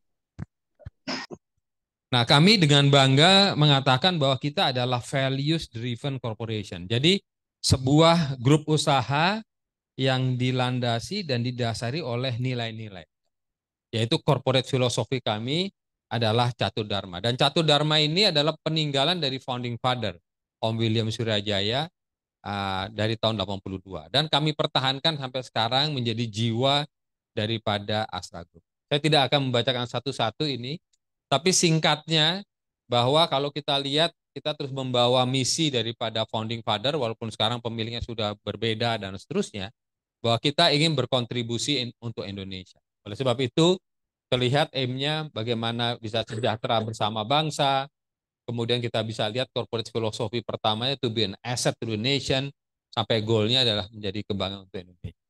Nah, kami dengan bangga mengatakan bahwa kita adalah values driven corporation. Jadi sebuah grup usaha yang dilandasi dan didasari oleh nilai-nilai. Yaitu corporate philosophy kami adalah Catur Dharma. Dan Catur Dharma ini adalah peninggalan dari founding father, Om William Suryajaya, dari tahun 82. Dan kami pertahankan sampai sekarang menjadi jiwa daripada Astra Group. Saya tidak akan membacakan satu-satu ini, tapi singkatnya bahwa kalau kita lihat, kita terus membawa misi daripada founding father, walaupun sekarang pemilihnya sudah berbeda dan seterusnya, bahwa kita ingin berkontribusi untuk Indonesia. Oleh sebab itu, terlihat aim-nya bagaimana bisa sejahtera bersama bangsa. Kemudian kita bisa lihat corporate philosophy pertamanya to be an asset to the nation, sampai goalnya adalah menjadi kebanggaan untuk Indonesia.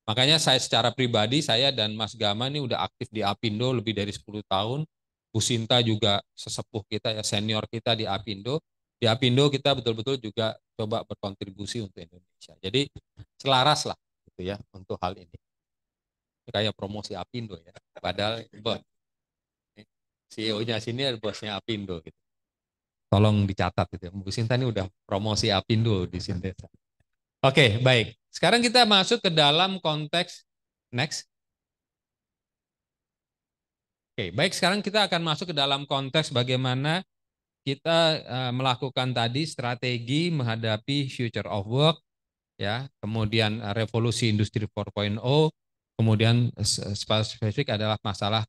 Makanya saya secara pribadi, saya dan Mas Gama ini udah aktif di Apindo lebih dari 10 tahun. Bu Sinta juga sesepuh kita, ya, senior kita di Apindo. Di Apindo kita betul-betul juga coba berkontribusi untuk Indonesia. Jadi selaras lah gitu ya untuk hal ini. Kayak promosi Apindo ya. Padahal CEO-nya sini adalah bosnya Apindo gitu. Tolong dicatat gitu ya. Bu Sinta ini udah promosi Apindo di Sintesa. Oke, baik. Sekarang kita masuk ke dalam konteks next. Oke, baik, sekarang kita akan masuk ke dalam konteks bagaimana kita melakukan tadi strategi menghadapi future of work, ya, kemudian revolusi industri 4.0, kemudian spesifik adalah masalah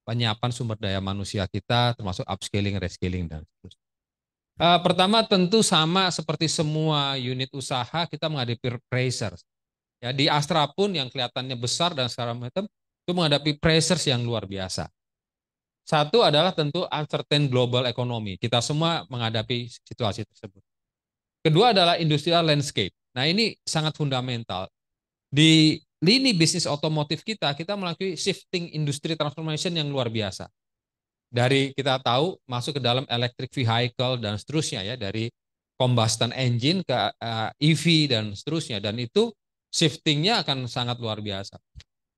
penyiapan sumber daya manusia kita, termasuk upscaling, reskilling, dan seterusnya. Pertama tentu sama seperti semua unit usaha, kita menghadapi pressures. Ya, di Astra pun yang kelihatannya besar dan segala macam itu menghadapi pressures yang luar biasa. Satu adalah tentu uncertain global economy. Kita semua menghadapi situasi tersebut. Kedua adalah industrial landscape. Nah, ini sangat fundamental. Di lini bisnis otomotif kita melakukan shifting industry transformation yang luar biasa. Dari kita tahu masuk ke dalam electric vehicle dan seterusnya, ya, dari combustion engine ke EV dan seterusnya, dan itu shiftingnya akan sangat luar biasa.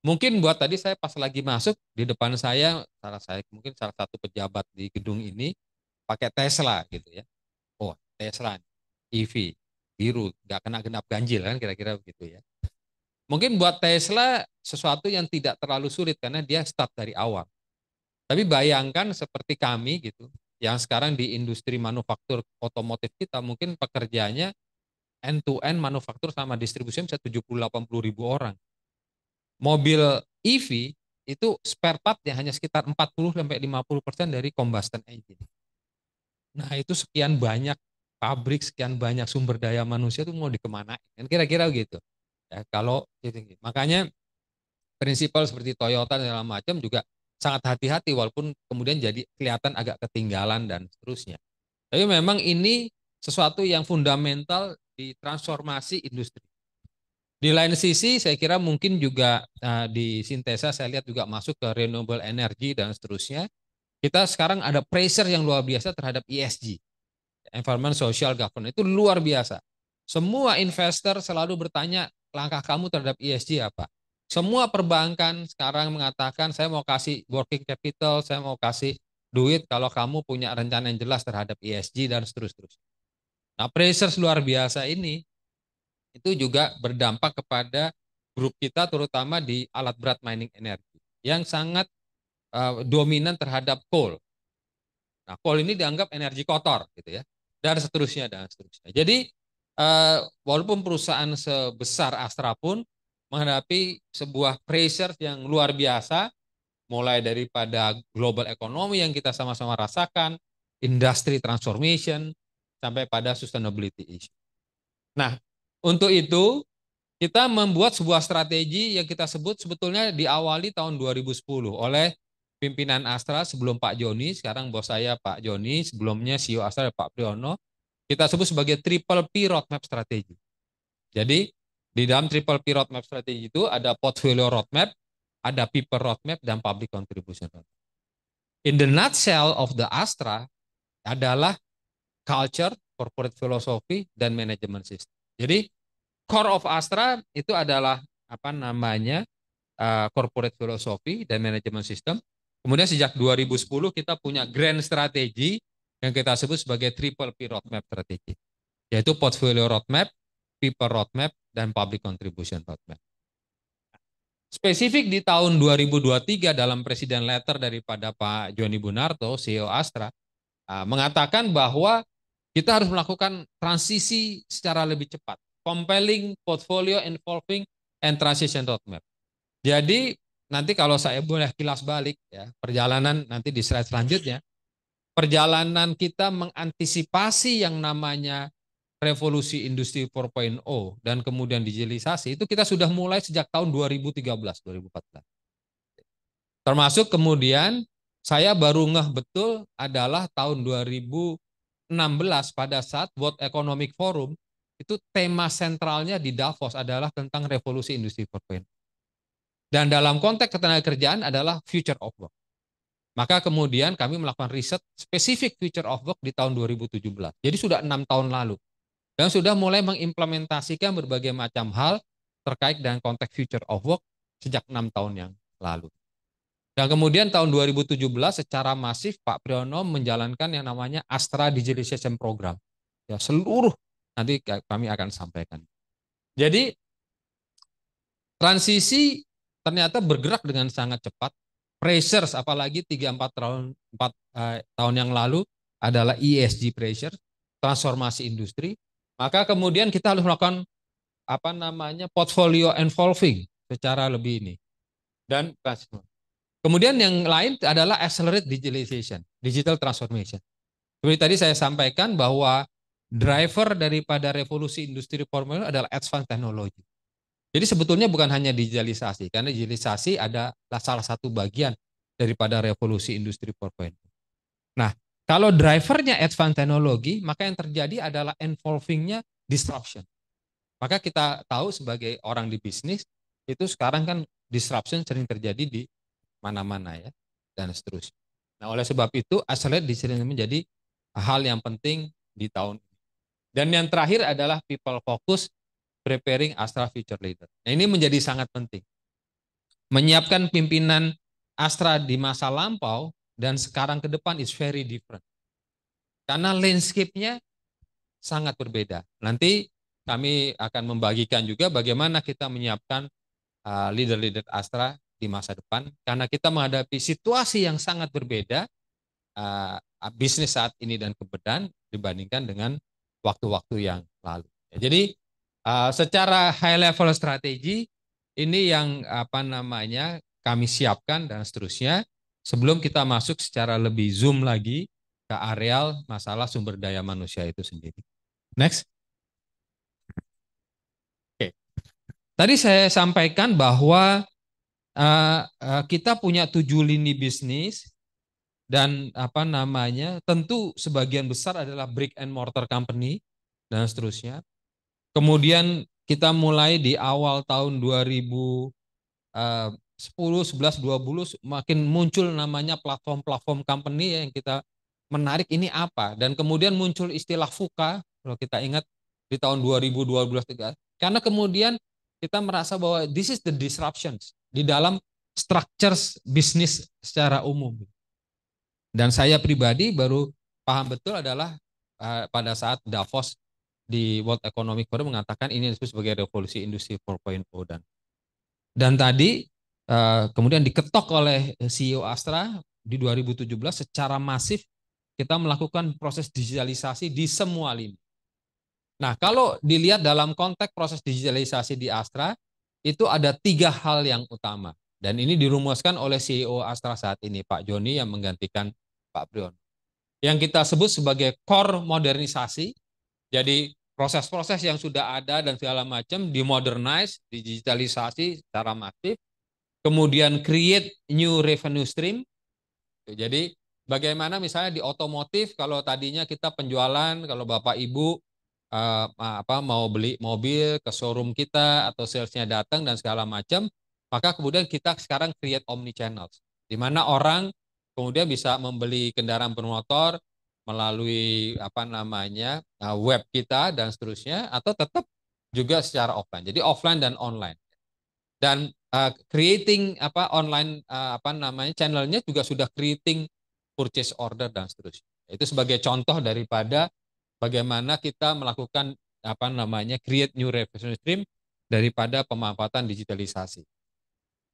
Mungkin buat tadi saya pas lagi masuk, di depan saya mungkin salah satu pejabat di gedung ini pakai Tesla gitu ya. Oh, Tesla EV biru, nggak kena genap ganjil kan, kira-kira begitu ya. Mungkin buat Tesla sesuatu yang tidak terlalu sulit karena dia start dari awal. Tapi bayangkan seperti kami gitu, yang sekarang di industri manufaktur otomotif kita mungkin pekerjaannya end to end manufaktur sama distribusi bisa 70-80 ribu orang. Mobil EV itu spare part-nya hanya sekitar 40-50% dari combustion engine. Nah, itu sekian banyak pabrik, sekian banyak sumber daya manusia itu mau dikemanain? Kan kira-kira gitu. Ya, kalau makanya prinsipal seperti Toyota dan segala macam juga sangat hati-hati walaupun kemudian jadi kelihatan agak ketinggalan dan seterusnya. Tapi memang ini sesuatu yang fundamental di transformasi industri. Di lain sisi saya kira mungkin juga di Sintesa saya lihat juga masuk ke renewable energy dan seterusnya. Kita sekarang ada pressure yang luar biasa terhadap ESG, Environment Social Governance, itu luar biasa. Semua investor selalu bertanya langkah kamu terhadap ESG apa. Semua perbankan sekarang mengatakan saya mau kasih working capital, saya mau kasih duit kalau kamu punya rencana yang jelas terhadap ESG dan seterusnya. Nah, pressure luar biasa ini itu juga berdampak kepada grup kita terutama di alat berat mining energi yang sangat dominan terhadap coal. Nah, coal ini dianggap energi kotor gitu ya. Dan seterusnya dan seterusnya. Jadi walaupun perusahaan sebesar Astra pun menghadapi sebuah pressure yang luar biasa mulai daripada global economy yang kita sama-sama rasakan, industry transformation sampai pada sustainability issue. Nah, untuk itu kita membuat sebuah strategi yang kita sebut sebetulnya diawali tahun 2010 oleh pimpinan Astra sebelum Pak Joni, sekarang bos saya Pak Joni, sebelumnya CEO Astra Pak Priyono, kita sebut sebagai Triple P Roadmap Strategi. Jadi di dalam Triple P Roadmap Strategi itu ada Portfolio Roadmap, ada People Roadmap, dan Public Contribution Roadmap. In the nutshell of the Astra adalah culture, corporate philosophy, dan management system. Jadi core of Astra itu adalah corporate philosophy dan management system. Kemudian sejak 2010 kita punya grand strategy yang kita sebut sebagai Triple P Roadmap Strategi, yaitu Portfolio Roadmap, People Roadmap, dan Public Contribution Roadmap. Spesifik di tahun 2023 dalam Presiden Letter daripada Pak Joni Bunarto, CEO Astra, mengatakan bahwa kita harus melakukan transisi secara lebih cepat. Compelling portfolio involving and transition roadmap. Jadi nanti kalau saya boleh kilas balik ya, perjalanan nanti di slide selanjutnya, perjalanan kita mengantisipasi yang namanya revolusi industri 4.0 dan kemudian digitalisasi itu kita sudah mulai sejak tahun 2013-2014. Termasuk kemudian saya baru ngeh betul adalah tahun 2016 pada saat World Economic Forum itu tema sentralnya di Davos adalah tentang revolusi industri 4.0. Dan dalam konteks ketenagakerjaan adalah future of work. Maka kemudian kami melakukan riset spesifik future of work di tahun 2017. Jadi sudah 6 tahun lalu. Dan sudah mulai mengimplementasikan berbagai macam hal terkait dengan konteks future of work sejak 6 tahun yang lalu. Dan kemudian tahun 2017 secara masif Pak Priyono menjalankan yang namanya Astra Digitalization Program. Ya, seluruh nanti kami akan sampaikan. Jadi transisi ternyata bergerak dengan sangat cepat. Pressures apalagi 3-4 tahun yang lalu adalah ESG pressure, transformasi industri. Maka kemudian kita harus melakukan portfolio involving secara lebih ini. Dan kemudian yang lain adalah accelerate digitalization, digital transformation. Seperti tadi saya sampaikan bahwa driver daripada revolusi industri 4.0 adalah advanced technology. Jadi sebetulnya bukan hanya digitalisasi, karena digitalisasi adalah salah satu bagian daripada revolusi industri 4.0. Nah, kalau drivernya advanced technology, maka yang terjadi adalah involvingnya disruption. Maka kita tahu sebagai orang di bisnis, itu sekarang kan disruption sering terjadi di mana-mana ya, dan seterusnya. Nah, oleh sebab itu, accelerate digitalization menjadi hal yang penting di tahun ini. Dan yang terakhir adalah people focus, preparing Astra future leader. Nah, ini menjadi sangat penting. Menyiapkan pimpinan Astra di masa lampau dan sekarang ke depan is very different. Karena landscape-nya sangat berbeda. Nanti kami akan membagikan juga bagaimana kita menyiapkan leader-leader Astra di masa depan. Karena kita menghadapi situasi yang sangat berbeda bisnis saat ini dan ke depan dibandingkan dengan waktu-waktu yang lalu. Jadi secara high level strategi ini yang kami siapkan dan seterusnya sebelum kita masuk secara lebih zoom lagi ke areal masalah sumber daya manusia itu sendiri. Next. Oke. Tadi saya sampaikan bahwa kita punya 7 lini bisnis dan tentu sebagian besar adalah brick and mortar company dan seterusnya. Kemudian kita mulai di awal tahun 2010, 11, 12 makin muncul namanya platform-platform company yang kita menarik ini apa, dan kemudian muncul istilah VUCA kalau kita ingat di tahun 2012-13, karena kemudian kita merasa bahwa this is the disruptions di dalam structures bisnis secara umum. Dan saya pribadi baru paham betul adalah pada saat Davos di World Economic Forum mengatakan ini disebut sebagai revolusi industri 4.0, dan tadi kemudian diketok oleh CEO Astra di 2017 secara masif kita melakukan proses digitalisasi di semua lini. Nah, kalau dilihat dalam konteks proses digitalisasi di Astra, itu ada 3 hal yang utama. Dan ini dirumuskan oleh CEO Astra saat ini, Pak Joni, yang menggantikan Pak Priyono. Yang kita sebut sebagai core modernisasi, jadi proses-proses yang sudah ada dan segala macam dimodernize, digitalisasi secara masif, kemudian create new revenue stream. Jadi bagaimana misalnya di otomotif, kalau tadinya kita penjualan, kalau Bapak Ibu mau beli mobil ke showroom kita atau salesnya datang dan segala macam, maka kemudian kita sekarang create omni channel, di mana orang kemudian bisa membeli kendaraan bermotor melalui web kita dan seterusnya, atau tetap juga secara offline. Jadi offline dan online. Dan creating online channelnya juga sudah creating purchase order dan seterusnya. Itu sebagai contoh daripada bagaimana kita melakukan create new revenue stream daripada pemanfaatan digitalisasi.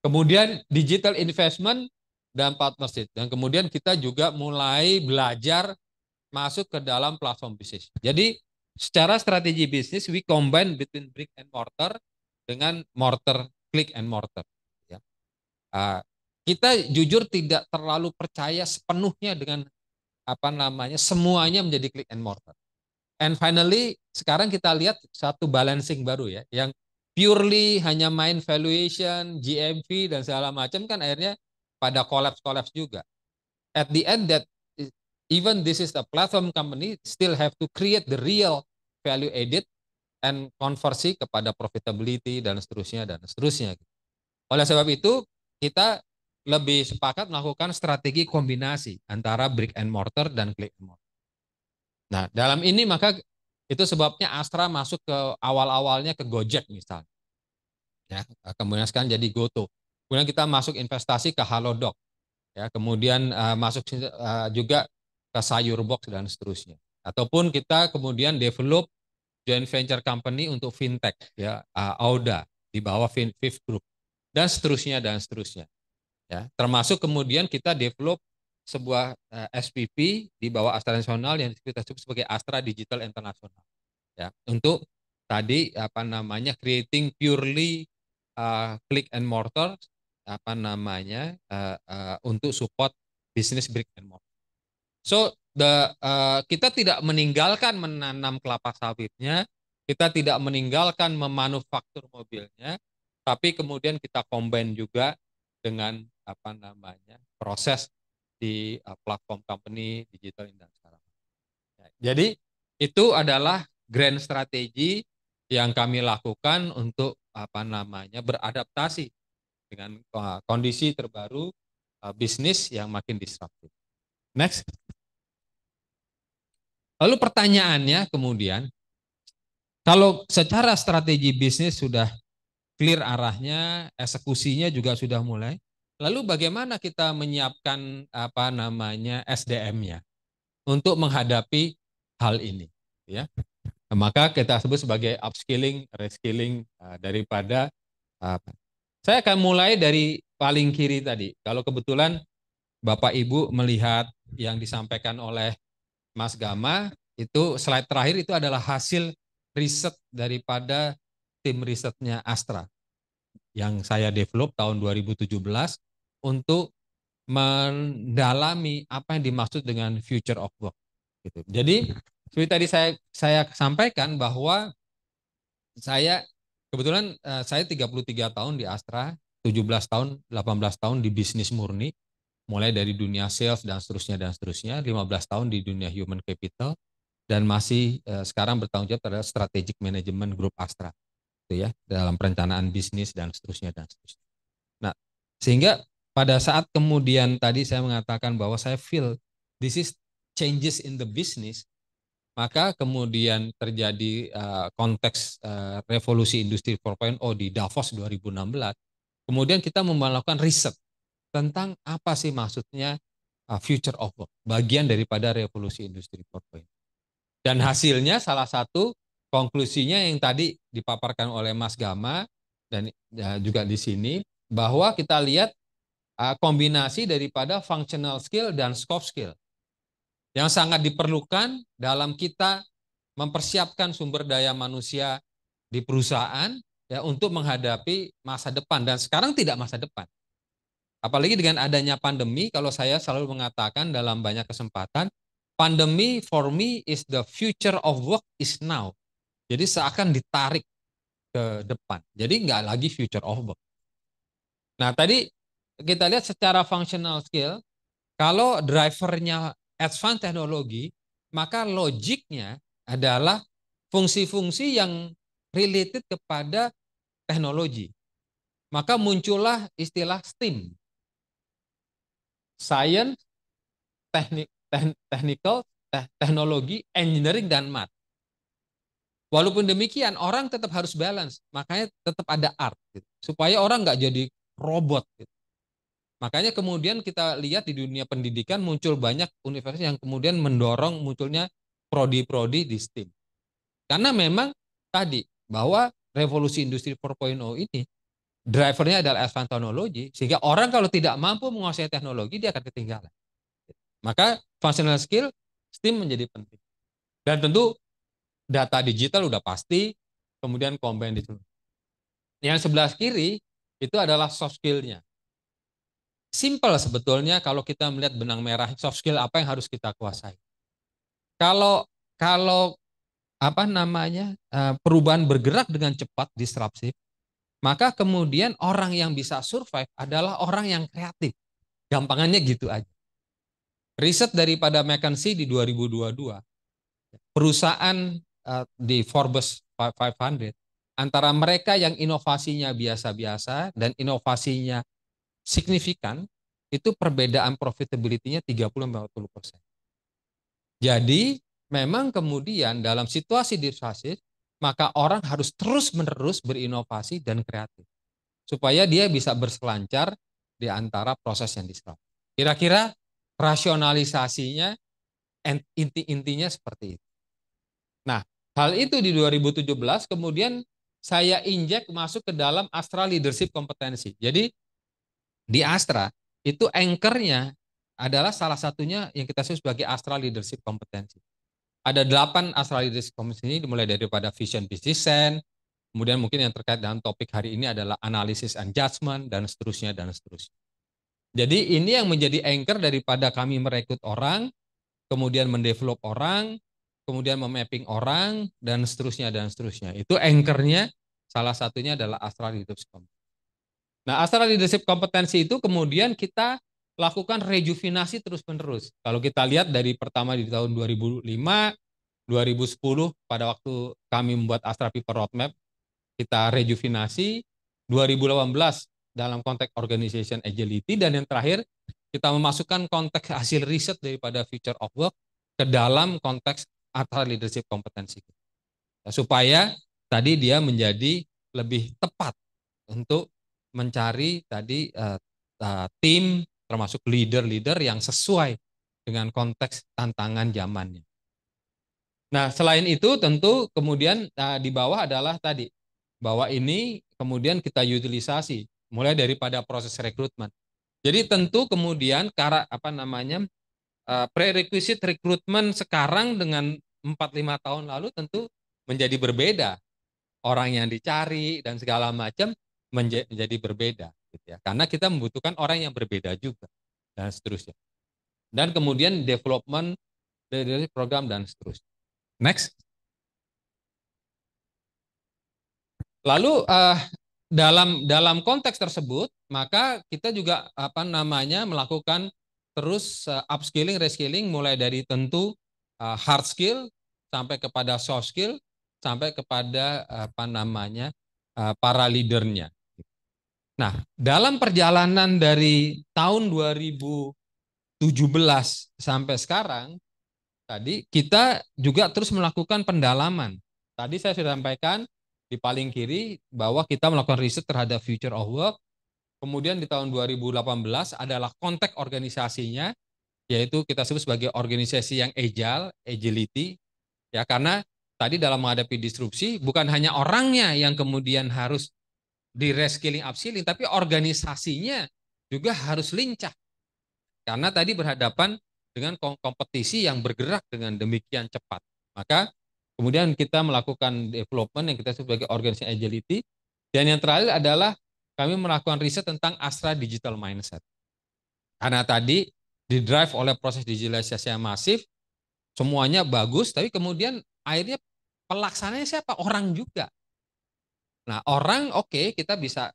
Kemudian digital investment dan partnership, dan kemudian kita juga mulai belajar masuk ke dalam platform bisnis. Jadi secara strategi bisnis we combine between brick and mortar dengan mortar click and mortar. Ya. Kita jujur tidak terlalu percaya sepenuhnya dengan semuanya menjadi click and mortar. And finally, sekarang kita lihat satu balancing baru ya, yang purely hanya main valuation, GMV dan segala macam kan akhirnya pada collapse juga. At the end that even this is a platform company still have to create the real value added and konversi kepada profitability dan seterusnya dan seterusnya. Oleh sebab itu kita lebih sepakat melakukan strategi kombinasi antara brick and mortar dan click and mortar. Nah, dalam ini maka itu sebabnya Astra masuk ke awal-awalnya ke Gojek misalnya. Ya, kemudian sekarang jadi GoTo. Kemudian kita masuk investasi ke Halodoc. Ya, kemudian masuk juga ke Sayurbox dan seterusnya. Ataupun kita kemudian develop joint venture company untuk fintech ya, Auda di bawah Fifth Group dan seterusnya dan seterusnya. Ya, termasuk kemudian kita develop sebuah SPV di bawah Astra Nasional yang kita sebut sebagai Astra Digital International. Ya, untuk tadi creating purely click and mortar untuk support bisnis brick and mortar. So kita tidak meninggalkan menanam kelapa sawitnya, kita tidak meninggalkan memanufaktur mobilnya, tapi kemudian kita combine juga dengan proses di platform company digital dan sekarang. Jadi itu adalah grand strategi yang kami lakukan untuk beradaptasi dengan kondisi terbaru bisnis yang makin disruptif. Next. Lalu pertanyaannya kemudian, kalau secara strategi bisnis sudah clear arahnya, eksekusinya juga sudah mulai, lalu bagaimana kita menyiapkan SDM-nya untuk menghadapi hal ini, ya? Maka kita sebut sebagai upskilling, reskilling daripada saya akan mulai dari paling kiri tadi. Kalau kebetulan Bapak Ibu melihat yang disampaikan oleh Mas Gama, itu slide terakhir itu adalah hasil riset daripada tim risetnya Astra yang saya develop tahun 2017 untuk mendalami apa yang dimaksud dengan future of work. Gitu. Jadi seperti tadi saya sampaikan bahwa saya kebetulan saya 33 tahun di Astra 17 tahun, 18 tahun di bisnis murni, mulai dari dunia sales dan seterusnya, 15 tahun di dunia human capital, dan masih sekarang bertanggung jawab terhadap strategic management grup Astra, gitu ya, dalam perencanaan bisnis dan seterusnya. Nah, sehingga pada saat kemudian tadi saya mengatakan bahwa saya feel this is changes in the business, maka kemudian terjadi konteks revolusi industri 4.0 di Davos 2016. Kemudian kita melakukan riset tentang apa sih maksudnya future of work, bagian daripada revolusi industri 4.0. Dan hasilnya salah satu konklusinya yang tadi dipaparkan oleh Mas Gama dan juga di sini, bahwa kita lihat kombinasi daripada functional skill dan soft skill yang sangat diperlukan dalam kita mempersiapkan sumber daya manusia di perusahaan ya untuk menghadapi masa depan, dan sekarang tidak masa depan. Apalagi dengan adanya pandemi, kalau saya selalu mengatakan dalam banyak kesempatan, pandemi for me is the future of work is now. Jadi seakan ditarik ke depan. Jadi nggak lagi future of work. Nah tadi kita lihat secara functional skill, kalau drivernya advanced teknologi, maka logiknya adalah fungsi-fungsi yang related kepada teknologi. Maka muncullah istilah STEAM. Science, technical, teknologi, engineering, dan math. Walaupun demikian, orang tetap harus balance. Makanya tetap ada art. Gitu, supaya orang nggak jadi robot. Gitu. Makanya kemudian kita lihat di dunia pendidikan muncul banyak universitas yang kemudian mendorong munculnya prodi-prodi di STEAM. Karena memang tadi bahwa revolusi industri 4.0 ini drivernya adalah advanced technology, sehingga orang kalau tidak mampu menguasai teknologi dia akan ketinggalan. Maka functional skill STEAM menjadi penting. Dan tentu data digital udah pasti, kemudian combine itu. Yang sebelah kiri itu adalah soft skill-nya. Simple sebetulnya kalau kita melihat benang merah soft skill apa yang harus kita kuasai. Kalau apa namanya perubahan bergerak dengan cepat, disruptif, maka kemudian orang yang bisa survive adalah orang yang kreatif. Gampangannya gitu aja. Riset daripada McKinsey di 2022, perusahaan di Forbes 500, antara mereka yang inovasinya biasa-biasa dan inovasinya signifikan, itu perbedaan profitability-nya 30-40%. Jadi memang kemudian dalam situasi disruptif, maka orang harus terus-menerus berinovasi dan kreatif. Supaya dia bisa berselancar di antara proses yang disruptif. Kira-kira rasionalisasinya, intinya seperti itu. Nah, hal itu di 2017 kemudian saya injek masuk ke dalam Astra Leadership Kompetensi. Jadi di Astra itu anchor-nya adalah salah satunya yang kita sebut sebagai Astra Leadership Kompetensi. Ada 8 Astra Leadership Kompetensi ini dimulai daripada Vision Business Sense, kemudian mungkin yang terkait dengan topik hari ini adalah Analysis and Judgment, dan seterusnya, dan seterusnya. Jadi ini yang menjadi anchor daripada kami merekrut orang, kemudian mendevelop orang, kemudian memapping orang, dan seterusnya, dan seterusnya. Itu anchor-nya salah satunya adalah Astra Leadership Kompetensi. Nah, Astra Leadership Kompetensi itu kemudian kita lakukan rejuvenasi terus-menerus. Kalau kita lihat dari pertama di tahun 2005, 2010 pada waktu kami membuat Astra People Roadmap, kita rejuvenasi, 2018 dalam konteks organization agility, dan yang terakhir kita memasukkan konteks hasil riset daripada future of work ke dalam konteks Astra Leadership Kompetensi. Supaya tadi dia menjadi lebih tepat untuk mencari tadi tim termasuk leader-leader yang sesuai dengan konteks tantangan zamannya. Nah, selain itu tentu kemudian di bawah adalah tadi bahwa ini kemudian kita utilisasi mulai daripada proses rekrutmen. Jadi tentu kemudian prerequisite rekrutmen sekarang dengan 4-5 tahun lalu tentu menjadi berbeda. Orang yang dicari dan segala macam menjadi berbeda gitu ya. Karena kita membutuhkan orang yang berbeda juga dan seterusnya. Dan kemudian development dari program dan seterusnya. Next. Lalu dalam konteks tersebut, maka kita juga melakukan terus upskilling, reskilling, mulai dari tentu hard skill sampai kepada soft skill, sampai kepada para leadernya. Nah, dalam perjalanan dari tahun 2017 sampai sekarang, tadi kita juga terus melakukan pendalaman. Tadi saya sudah sampaikan di paling kiri bahwa kita melakukan riset terhadap future of work. Kemudian di tahun 2018 adalah konteks organisasinya, yaitu kita sebut sebagai organisasi yang agile, agility. Ya, karena tadi dalam menghadapi disrupsi bukan hanya orangnya yang kemudian harus di reskilling upskilling, tapi organisasinya juga harus lincah. Karena tadi berhadapan dengan kompetisi yang bergerak dengan demikian cepat. Maka kemudian kita melakukan development yang kita sebut sebagai organisasi agility. Dan yang terakhir adalah kami melakukan riset tentang Astra Digital Mindset. Karena tadi didrive oleh proses digitalisasi yang masif, semuanya bagus, tapi kemudian akhirnya pelaksananya siapa? Orang juga. Nah, orang oke, kita bisa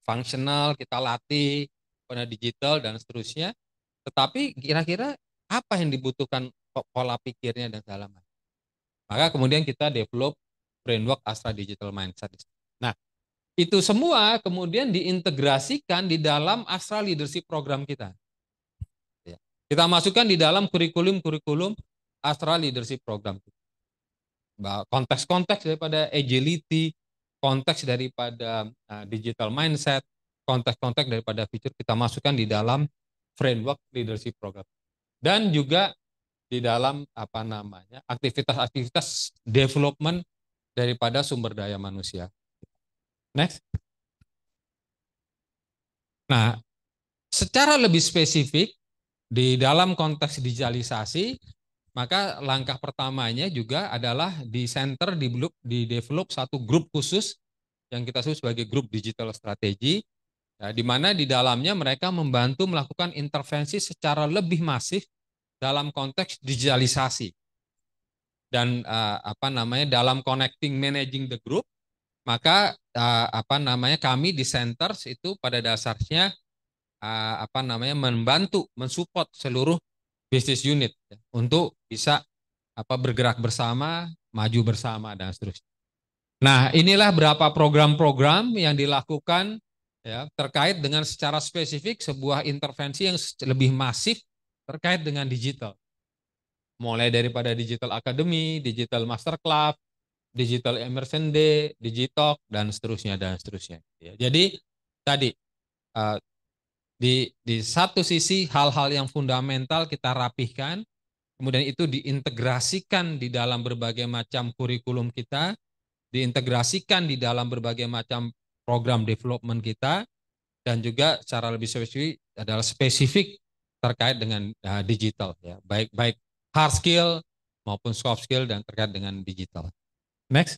fungsional, kita latih, pada digital dan seterusnya. Tetapi kira-kira apa yang dibutuhkan pola pikirnya dan segala macam. Maka kemudian kita develop framework Astra Digital Mindset. Nah, itu semua kemudian diintegrasikan di dalam Astra Leadership Program kita. Kita masukkan di dalam kurikulum Astra Leadership Program. Konteks-konteks daripada agility, konteks daripada digital mindset, konteks-konteks daripada feature kita masukkan di dalam framework leadership program. Dan juga di dalam aktivitas-aktivitas development daripada sumber daya manusia. Next. Nah, secara lebih spesifik di dalam konteks digitalisasi, maka langkah pertamanya juga adalah di center, di develop satu grup khusus yang kita sebut sebagai grup digital strategi, ya, di mana di dalamnya mereka membantu melakukan intervensi secara lebih masif dalam konteks digitalisasi. Dan dalam connecting managing the group, maka kami di centers itu pada dasarnya membantu, mensupport seluruh business unit ya, untuk bisa bergerak bersama, maju bersama dan seterusnya. Nah, inilah beberapa program-program yang dilakukan ya, terkait dengan secara spesifik sebuah intervensi yang lebih masif terkait dengan digital. Mulai daripada Digital Academy, Digital Master Club, Digital Immersion Day, Digitalk dan seterusnya dan seterusnya. Ya, jadi tadi di satu sisi hal-hal yang fundamental kita rapihkan, kemudian itu diintegrasikan di dalam berbagai macam kurikulum kita, diintegrasikan di dalam berbagai macam program development kita, dan juga secara lebih spesifik adalah spesifik terkait dengan digital, ya, baik hard skill maupun soft skill dan terkait dengan digital. Next.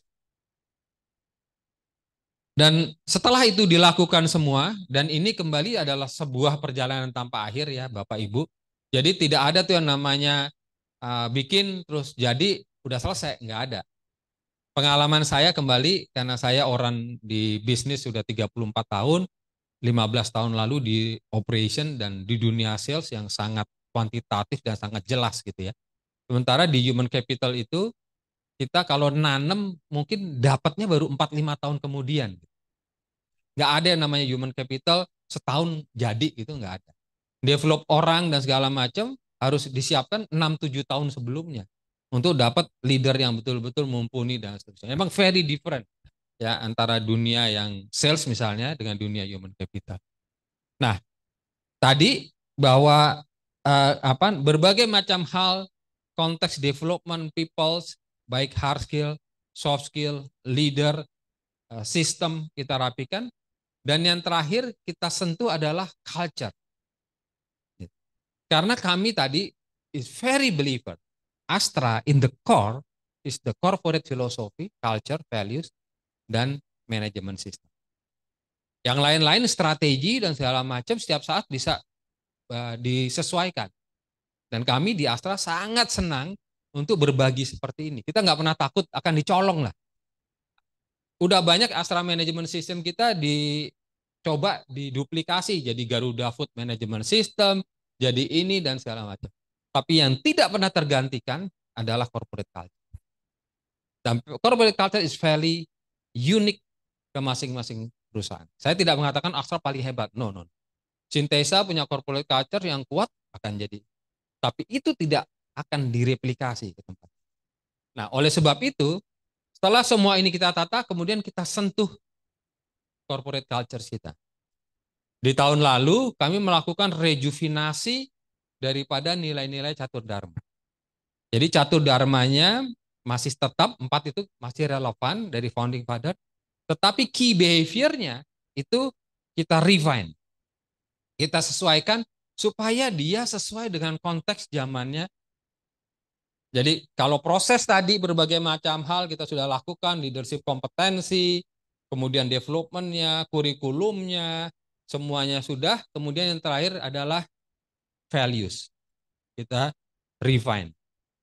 Dan setelah itu dilakukan semua, dan ini kembali adalah sebuah perjalanan tanpa akhir ya Bapak Ibu. Jadi tidak ada tuh yang namanya bikin terus jadi udah selesai, nggak ada. Pengalaman saya kembali karena saya orang di bisnis sudah 34 tahun, 15 tahun lalu di operation dan di dunia sales yang sangat kuantitatif dan sangat jelas gitu ya. Sementara di human capital itu kita kalau nanem mungkin dapatnya baru 4-5 tahun kemudian. Nggak ada yang namanya human capital setahun jadi gitu, nggak ada. Develop orang dan segala macam harus disiapkan 6-7 tahun sebelumnya untuk dapat leader yang betul-betul mumpuni dan seterusnya. Memang very different ya antara dunia yang sales misalnya dengan dunia human capital. Nah, tadi bahwa berbagai macam hal konteks development people, baik hard skill, soft skill, leader, sistem kita rapikan. Dan yang terakhir kita sentuh adalah culture. Karena kami tadi is very believer. Astra in the core is the corporate philosophy, culture, values, dan management system. Yang lain-lain strategi dan segala macam setiap saat bisa disesuaikan. Dan kami di Astra sangat senang untuk berbagi seperti ini. Kita nggak pernah takut akan dicolong lah. Udah banyak Astra Management System kita dicoba diduplikasi jadi Garuda Food Management System, jadi ini dan segala macam. Tapi yang tidak pernah tergantikan adalah corporate culture. Dan corporate culture is very unique ke masing-masing perusahaan. Saya tidak mengatakan Astra paling hebat, no. Syntesa punya corporate culture yang kuat akan jadi. Tapi itu tidak akan direplikasi ke tempat. Nah, oleh sebab itu, setelah semua ini kita tata, kemudian kita sentuh corporate culture kita. Di tahun lalu, kami melakukan rejuvenasi daripada nilai-nilai catur dharma. Jadi catur dharmanya masih tetap, 4 itu masih relevan dari founding father, tetapi key behavior-nya itu kita refine. Kita sesuaikan supaya dia sesuai dengan konteks zamannya. Jadi kalau proses tadi berbagai macam hal kita sudah lakukan, leadership kompetensi, kemudian development-nya, kurikulumnya, semuanya sudah. Kemudian yang terakhir adalah values. Kita refine.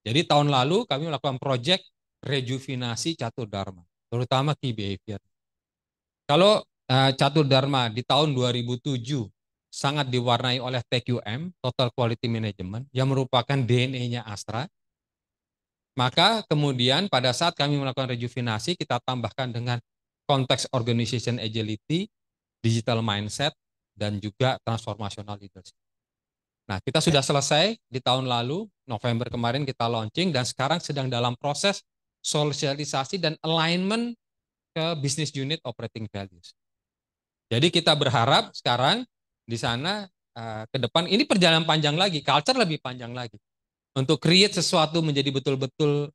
Jadi tahun lalu kami melakukan project rejuvenasi catur dharma, terutama key behavior. Kalau catur dharma di tahun 2007 sangat diwarnai oleh TQM, Total Quality Management, yang merupakan DNA-nya Astra. Maka kemudian pada saat kami melakukan rejuvenasi, kita tambahkan dengan konteks organization agility, digital mindset, dan juga transformational leadership. Nah, kita sudah selesai di tahun lalu, November kemarin kita launching, dan sekarang sedang dalam proses sosialisasi dan alignment ke business unit operating values. Jadi kita berharap sekarang di sana ke depan, ini perjalanan panjang lagi, culture lebih panjang lagi. Untuk create sesuatu menjadi betul-betul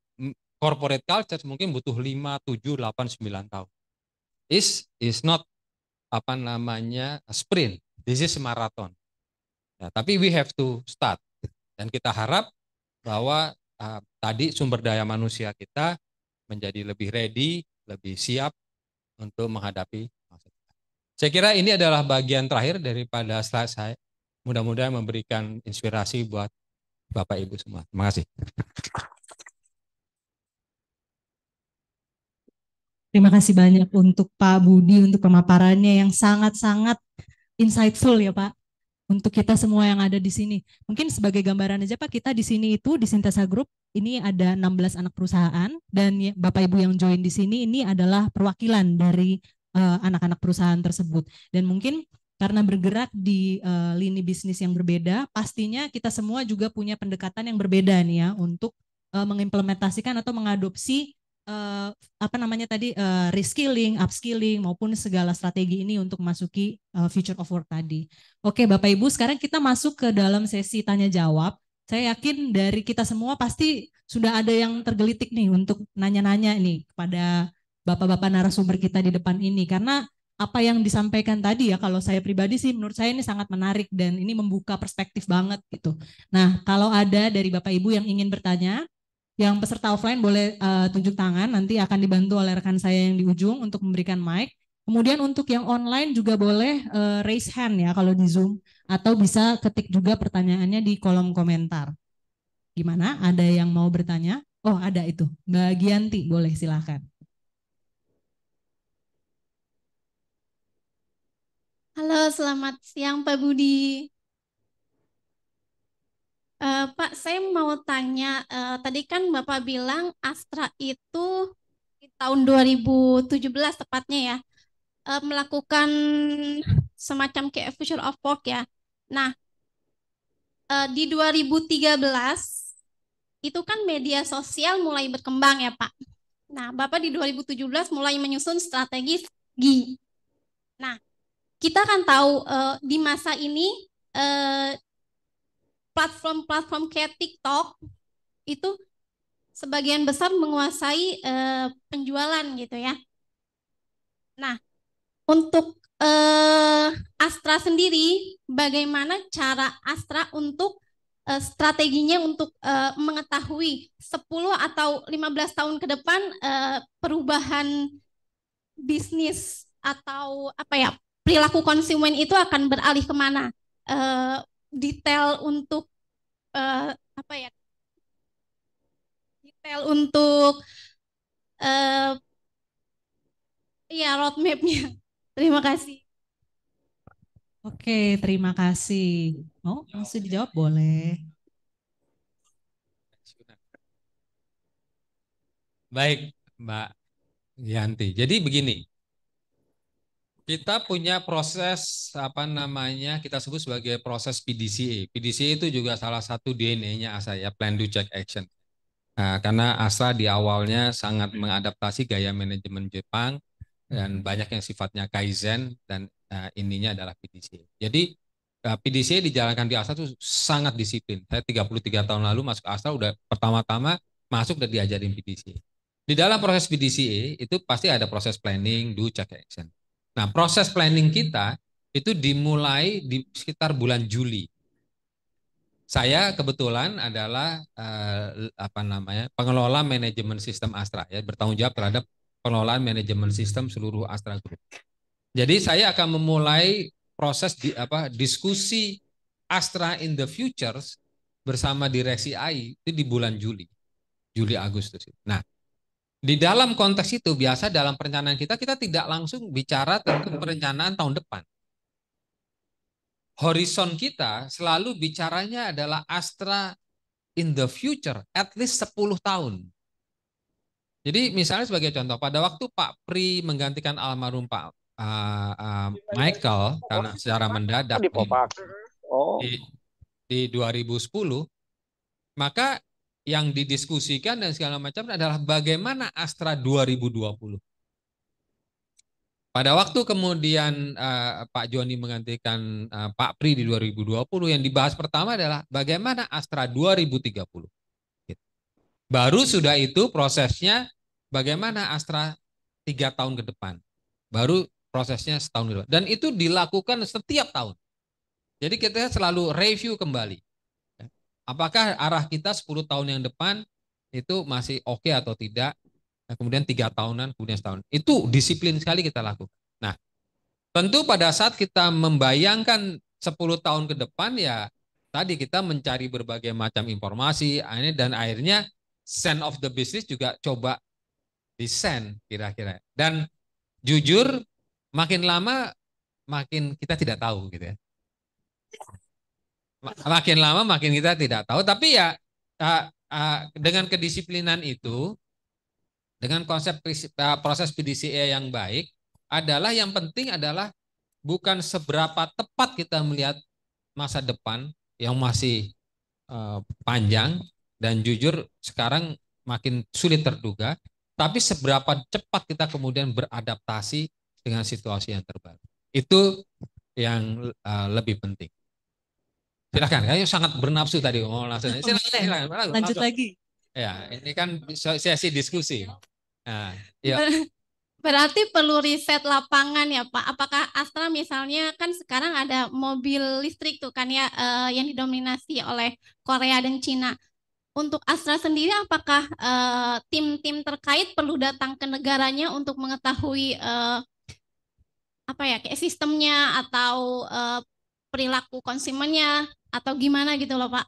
corporate culture mungkin butuh 5, 7, 8, 9 tahun. Is not apa namanya sprint. This is marathon. Ya, tapi we have to start. Dan kita harap bahwa tadi sumber daya manusia kita menjadi lebih ready, lebih siap untuk menghadapi masa depan. Saya kira ini adalah bagian terakhir daripada slide saya. Mudah-mudahan memberikan inspirasi buat Bapak Ibu semua. Terima kasih. Terima kasih banyak untuk Pak Budi untuk pemaparannya yang sangat-sangat insightful ya Pak. Untuk kita semua yang ada di sini. Mungkin sebagai gambaran aja Pak, kita di sini itu di Syntesa Group ini ada 16 anak perusahaan dan Bapak Ibu yang join di sini ini adalah perwakilan dari anak-anak perusahaan tersebut. Dan mungkin karena bergerak di lini bisnis yang berbeda, pastinya kita semua juga punya pendekatan yang berbeda nih ya untuk mengimplementasikan atau mengadopsi reskilling, upskilling maupun segala strategi ini untuk memasuki future of work tadi. Oke Bapak Ibu, sekarang kita masuk ke dalam sesi tanya jawab. Saya yakin dari kita semua pasti sudah ada yang tergelitik nih untuk nanya-nanya nih kepada Bapak-bapak narasumber kita di depan ini, karena apa yang disampaikan tadi ya, kalau saya pribadi sih menurut saya ini sangat menarik dan ini membuka perspektif banget gitu. Nah, kalau ada dari Bapak Ibu yang ingin bertanya, yang peserta offline boleh tunjuk tangan, nanti akan dibantu oleh rekan saya yang di ujung untuk memberikan mic. Kemudian untuk yang online juga boleh raise hand ya kalau di Zoom, atau bisa ketik juga pertanyaannya di kolom komentar. Gimana? Ada yang mau bertanya? Oh ada itu, Mbak Gianti, boleh silahkan. Halo, selamat siang Pak Budi. Pak, saya mau tanya, tadi kan Bapak bilang Astra itu di tahun 2017 tepatnya ya, melakukan semacam kayak Future of Work ya. Nah, di 2013 itu kan media sosial mulai berkembang ya Pak. Nah, Bapak di 2017 mulai menyusun strategi. Nah, kita kan tahu di masa ini platform-platform kayak TikTok itu sebagian besar menguasai penjualan gitu ya. Nah, untuk Astra sendiri, bagaimana cara Astra untuk strateginya untuk mengetahui 10 atau 15 tahun ke depan perubahan bisnis atau apa ya, perilaku konsumen itu akan beralih kemana? Detail untuk apa ya, detail untuk Iya, roadmap-nya. Terima kasih. Oke, terima kasih. Oh, langsung dijawab boleh. Baik, Mbak Yanti. Jadi begini, kita punya proses apa namanya kita sebut sebagai proses PDCA. PDCA itu juga salah satu DNA-nya ASA ya, Plan Do Check Action. Nah, karena ASA di awalnya sangat mengadaptasi gaya manajemen Jepang dan banyak yang sifatnya Kaizen dan ininya adalah PDCA. Jadi PDCA dijalankan di ASA itu sangat disiplin. Saya 33 tahun lalu masuk ASA udah pertama-tama masuk dan diajarin PDCA. Di dalam proses PDCA itu pasti ada proses planning, do, check, action. Nah, proses planning kita itu dimulai di sekitar bulan Juli. Saya kebetulan adalah pengelola manajemen sistem Astra ya, bertanggung jawab terhadap pengelolaan manajemen sistem seluruh Astra Group. Jadi saya akan memulai proses diskusi Astra in the Futures bersama direksi AI itu di bulan Juli Agustus. Nah, di dalam konteks itu biasa dalam perencanaan kita tidak langsung bicara tentang perencanaan tahun depan. Horizon kita selalu bicaranya adalah Astra in the future, at least 10 tahun. Jadi misalnya sebagai contoh, pada waktu Pak Pri menggantikan almarhum Pak Michael karena secara mendadak di 2010, maka yang didiskusikan dan segala macam adalah bagaimana Astra 2020. Pada waktu kemudian Pak Joni menggantikan Pak Pri di 2020, yang dibahas pertama adalah bagaimana Astra 2030. Baru sudah itu prosesnya bagaimana Astra 3 tahun ke depan. Baru prosesnya setahun ke depan. Dan itu dilakukan setiap tahun. Jadi kita selalu review kembali. Apakah arah kita 10 tahun yang depan itu masih oke atau tidak. Nah, kemudian 3 tahunan, kemudian setahun. Itu disiplin sekali kita lakukan. Nah, tentu pada saat kita membayangkan 10 tahun ke depan ya tadi kita mencari berbagai macam informasi dan akhirnya sense of the business juga coba desain kira-kira. Dan jujur makin lama makin kita tidak tahu gitu ya. Makin lama makin kita tidak tahu, tapi ya dengan kedisiplinan itu, dengan konsep proses PDCA yang baik adalah yang penting adalah bukan seberapa tepat kita melihat masa depan yang masih panjang dan jujur sekarang makin sulit terduga, tapi seberapa cepat kita kemudian beradaptasi dengan situasi yang terbaru. Itu yang lebih penting. Silakan, kayaknya sangat bernafsu tadi ngomong langsung. Silakan, lanjut lagi. Ya, ini kan sesi diskusi. Nah, ya. Berarti perlu riset lapangan ya Pak. Apakah Astra misalnya kan sekarang ada mobil listrik tuh kan ya yang didominasi oleh Korea dan Cina. Untuk Astra sendiri apakah tim-tim terkait perlu datang ke negaranya untuk mengetahui kayak sistemnya atau perilaku konsumennya atau gimana gitu loh Pak?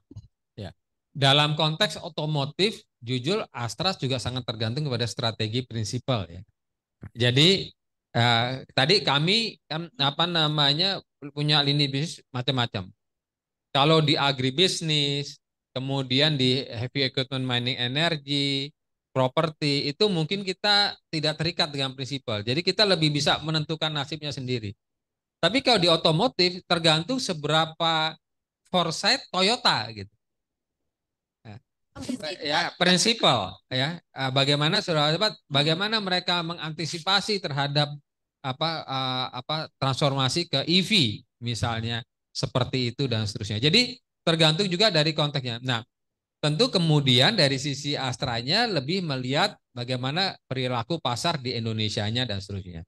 Ya. Dalam konteks otomotif, jujur Astra juga sangat tergantung kepada strategi prinsipal ya. Jadi tadi kami kan punya lini bisnis macam-macam. Kalau di agribisnis, kemudian di heavy equipment mining energy, properti itu mungkin kita tidak terikat dengan prinsipal. Jadi kita lebih bisa menentukan nasibnya sendiri. Tapi kalau di otomotif tergantung seberapa foresight Toyota gitu. Ya, prinsipal ya. Bagaimana mereka mengantisipasi terhadap transformasi ke EV misalnya seperti itu dan seterusnya. Jadi tergantung juga dari konteksnya. Nah, tentu kemudian dari sisi Astranya lebih melihat bagaimana perilaku pasar di Indonesianya dan seterusnya.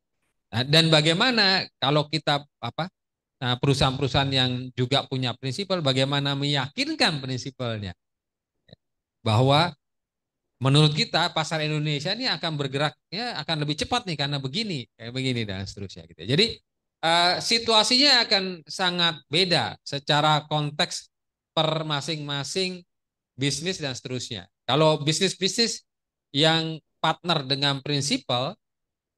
Nah, dan bagaimana kalau kita perusahaan-perusahaan yang juga punya prinsipal, bagaimana meyakinkan prinsipalnya bahwa menurut kita pasar Indonesia ini akan bergeraknya akan lebih cepat nih karena begini, kayak begini dan seterusnya gitu. Jadi situasinya akan sangat beda secara konteks per masing-masing bisnis dan seterusnya. Kalau bisnis-bisnis yang partner dengan prinsipal,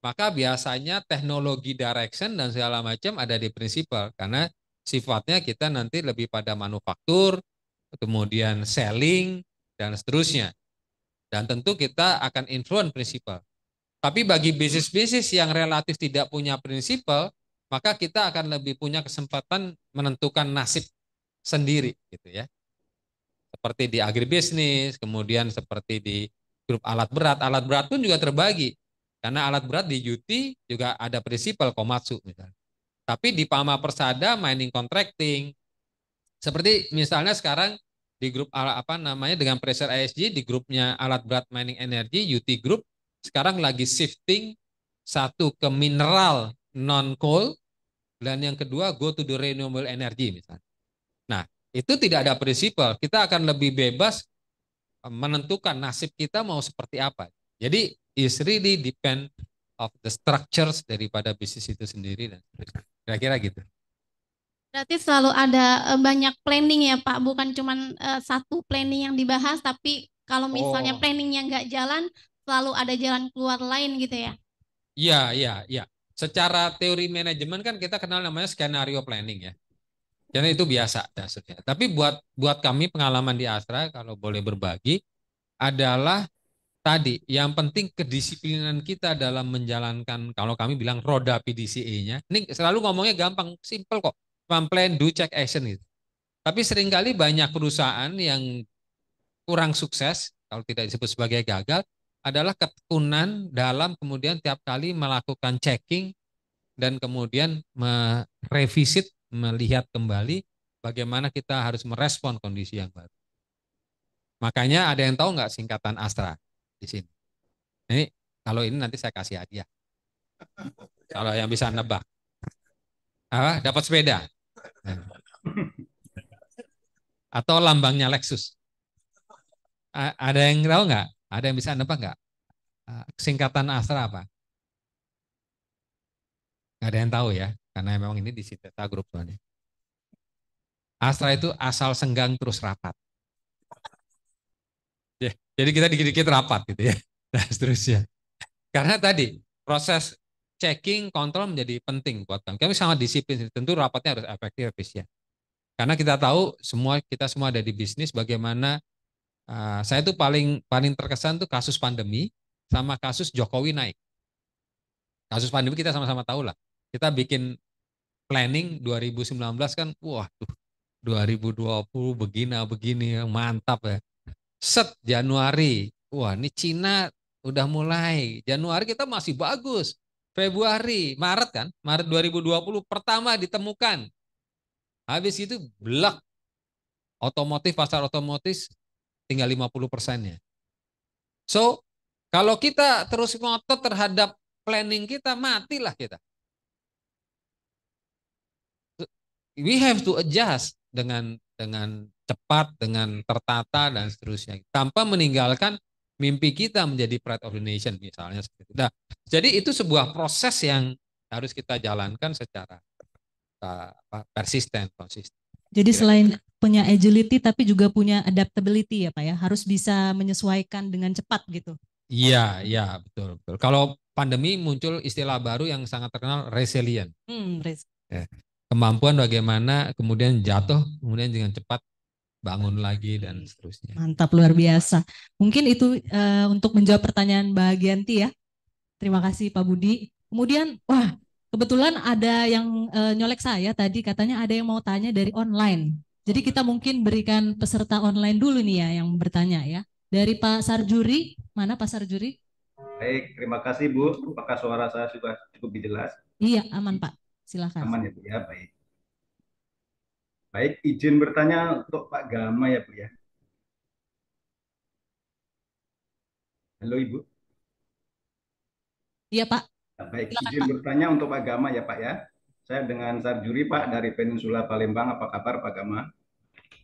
maka biasanya teknologi direction dan segala macam ada di prinsipal, karena sifatnya kita nanti lebih pada manufaktur, kemudian selling, dan seterusnya. Dan tentu kita akan influence prinsipal. Tapi bagi bisnis-bisnis yang relatif tidak punya prinsipal, maka kita akan lebih punya kesempatan menentukan nasib sendiri, gitu ya. Seperti di agribisnis, kemudian seperti di grup alat berat pun juga terbagi. Karena alat berat di UT juga ada prinsipal Komatsu misalnya. Tapi di Pama Persada mining contracting, seperti misalnya sekarang di grup dengan pressure ISG di grupnya alat berat mining energy UT Group sekarang lagi shifting satu ke mineral non coal dan yang kedua go to the renewable energy misalnya. Nah, itu tidak ada prinsipal. Kita akan lebih bebas menentukan nasib kita mau seperti apa. Jadi is really depend of the structures daripada bisnis itu sendiri dan kira-kira gitu. Berarti selalu ada banyak planning ya Pak, bukan cuma satu planning yang dibahas, tapi kalau misalnya planningnya nggak jalan, selalu ada jalan keluar lain gitu ya? Iya. Secara teori manajemen kan kita kenal namanya skenario planning ya. Karena itu biasa dasarnya. Tapi buat kami pengalaman di Astra kalau boleh berbagi adalah tadi yang penting kedisiplinan kita dalam menjalankan, kalau kami bilang roda PDCA-nya. Ini selalu ngomongnya gampang, simple kok. Plan, do, check, action gitu. Tapi seringkali banyak perusahaan yang kurang sukses, kalau tidak disebut sebagai gagal, adalah ketekunan dalam kemudian tiap kali melakukan checking dan kemudian merevisit, melihat kembali bagaimana kita harus merespon kondisi yang baru. Makanya ada yang tahu nggak singkatan Astra di sini? Ini kalau ini nanti saya kasih hadiah. Kalau yang bisa nebak. Dapat sepeda. Atau lambangnya Lexus. Ada yang tahu nggak? Ada yang bisa nebak nggak? Singkatan Astra apa? Nggak ada yang tahu ya, karena memang ini di Sintesa Group soalnya. Astra itu asal senggang terus rapat. Ya, jadi kita dikit-dikit rapat gitu ya. Nah, seterusnya. Karena tadi proses checking, kontrol menjadi penting buat kami. Kami sangat disiplin. Tentu rapatnya harus efektif, efisien. Karena kita tahu kita semua ada di bisnis. Bagaimana saya tuh paling terkesan tuh kasus pandemi sama kasus Jokowi naik. Kasus pandemi kita sama-sama tahu lah. Kita bikin planning 2019 kan, wah tuh 2020 begini mantap ya. Set Januari, wah ini Cina udah mulai. Januari kita masih bagus. Februari, Maret kan, Maret 2020 pertama ditemukan. Habis itu blok otomotif, pasar otomotif tinggal 50%-nya. So, kalau kita terus ngotot terhadap planning kita, matilah kita. We have to adjust dengan cepat, dengan tertata dan seterusnya, tanpa meninggalkan mimpi kita menjadi pride of the nation misalnya seperti itu. Nah, jadi itu sebuah proses yang harus kita jalankan secara persisten, konsisten. Jadi selain punya agility tapi juga punya adaptability ya Pak ya, harus bisa menyesuaikan dengan cepat gitu. Iya, betul. Kalau pandemi muncul istilah baru yang sangat terkenal, resilient. Ya. Kemampuan bagaimana kemudian jatuh, kemudian dengan cepat bangun lagi dan seterusnya. Mantap, luar biasa. Mungkin itu untuk menjawab pertanyaan Mbak Gianti ya. Terima kasih Pak Budi. Kemudian, wah kebetulan ada yang nyolek saya tadi, katanya ada yang mau tanya dari online. Jadi kita mungkin berikan peserta online dulu nih ya yang bertanya ya. Dari Pak Sarjuri, mana Pak Sarjuri? Baik, terima kasih Bu. Apakah suara saya sudah cukup jelas? Iya, aman Pak. Silakan. Aman ya Bu ya, baik. Baik, izin bertanya untuk Pak Gama ya Bu ya. Halo Ibu. Iya Pak. Baik, silakan, izin Pak. bertanya untuk Pak Gama ya Pak ya. Saya dengan Sarjuri Pak dari Peninsula Palembang. Apa kabar Pak Gama?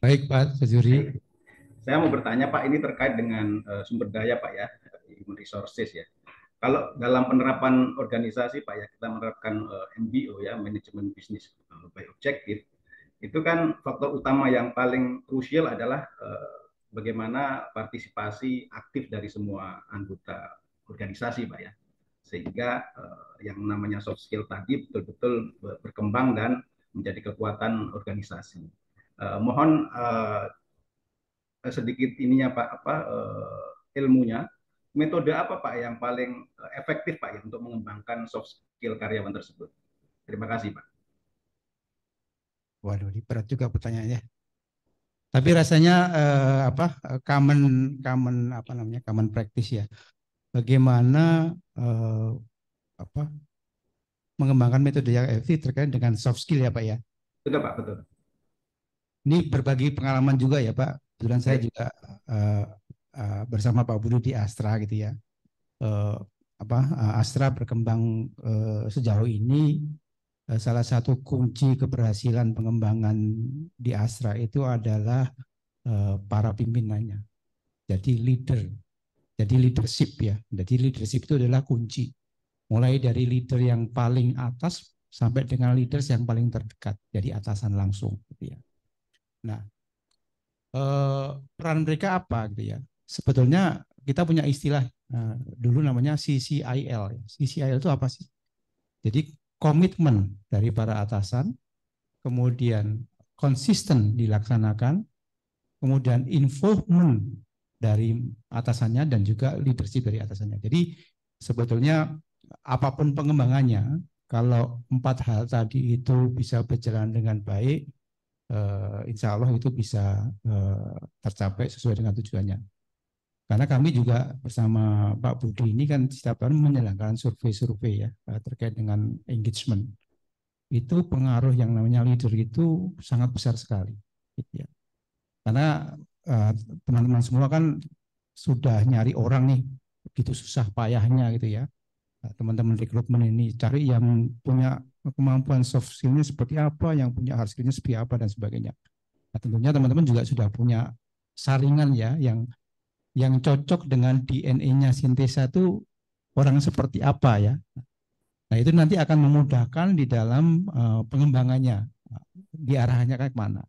Baik Pak Sarjuri. Saya mau bertanya Pak, ini terkait dengan sumber daya Pak ya, human resources ya. Kalau dalam penerapan organisasi Pak ya, kita menerapkan MBO ya, manajemen bisnis by objective, itu kan faktor utama yang paling krusial adalah bagaimana partisipasi aktif dari semua anggota organisasi Pak ya. sehingga yang namanya soft skill tadi betul-betul berkembang dan menjadi kekuatan organisasi. Mohon sedikit ininya Pak, ilmunya, metode apa Pak yang paling efektif Pak ya untuk mengembangkan soft skill karyawan tersebut? Terima kasih Pak. Waduh, ini berat juga pertanyaannya. Tapi rasanya common common practice ya. Bagaimana mengembangkan metode yang efektif terkait dengan soft skill ya Pak ya. Betul Pak, betul. Ini berbagi pengalaman juga ya Pak. Kebetulan saya juga bersama Pak Budi di Astra gitu ya. Astra berkembang sejauh ini, salah satu kunci keberhasilan pengembangan di Astra itu adalah para pimpinannya. Jadi leadership ya. Jadi leadership itu adalah kunci. Mulai dari leader yang paling atas sampai dengan leaders yang paling terdekat, jadi atasan langsung gitu ya. Nah, peran mereka apa gitu ya? Sebetulnya kita punya istilah dulu namanya CCIL. CCIL itu apa sih? Jadi komitmen dari para atasan, kemudian konsisten dilaksanakan, kemudian involvement dari atasannya dan juga leadership dari atasannya. Jadi sebetulnya apapun pengembangannya, kalau 4 hal tadi itu bisa berjalan dengan baik, insya Allah itu bisa tercapai sesuai dengan tujuannya. Karena kami juga bersama Pak Budi ini kan setiap tahun menyelenggarakan survei-survei ya terkait dengan engagement. Itu pengaruh yang namanya leader itu sangat besar sekali. Gitu ya. Karena teman-teman semua kan sudah nyari orang nih, begitu susah payahnya gitu ya. Teman-teman rekrutmen ini cari yang punya kemampuan soft skill-nya seperti apa, yang punya hard skill-nya seperti apa dan sebagainya. Nah, tentunya teman-teman juga sudah punya saringan ya yang cocok dengan DNA-nya Sintesa itu orang seperti apa ya. Nah, itu nanti akan memudahkan di dalam pengembangannya, diarahkannya ke mana.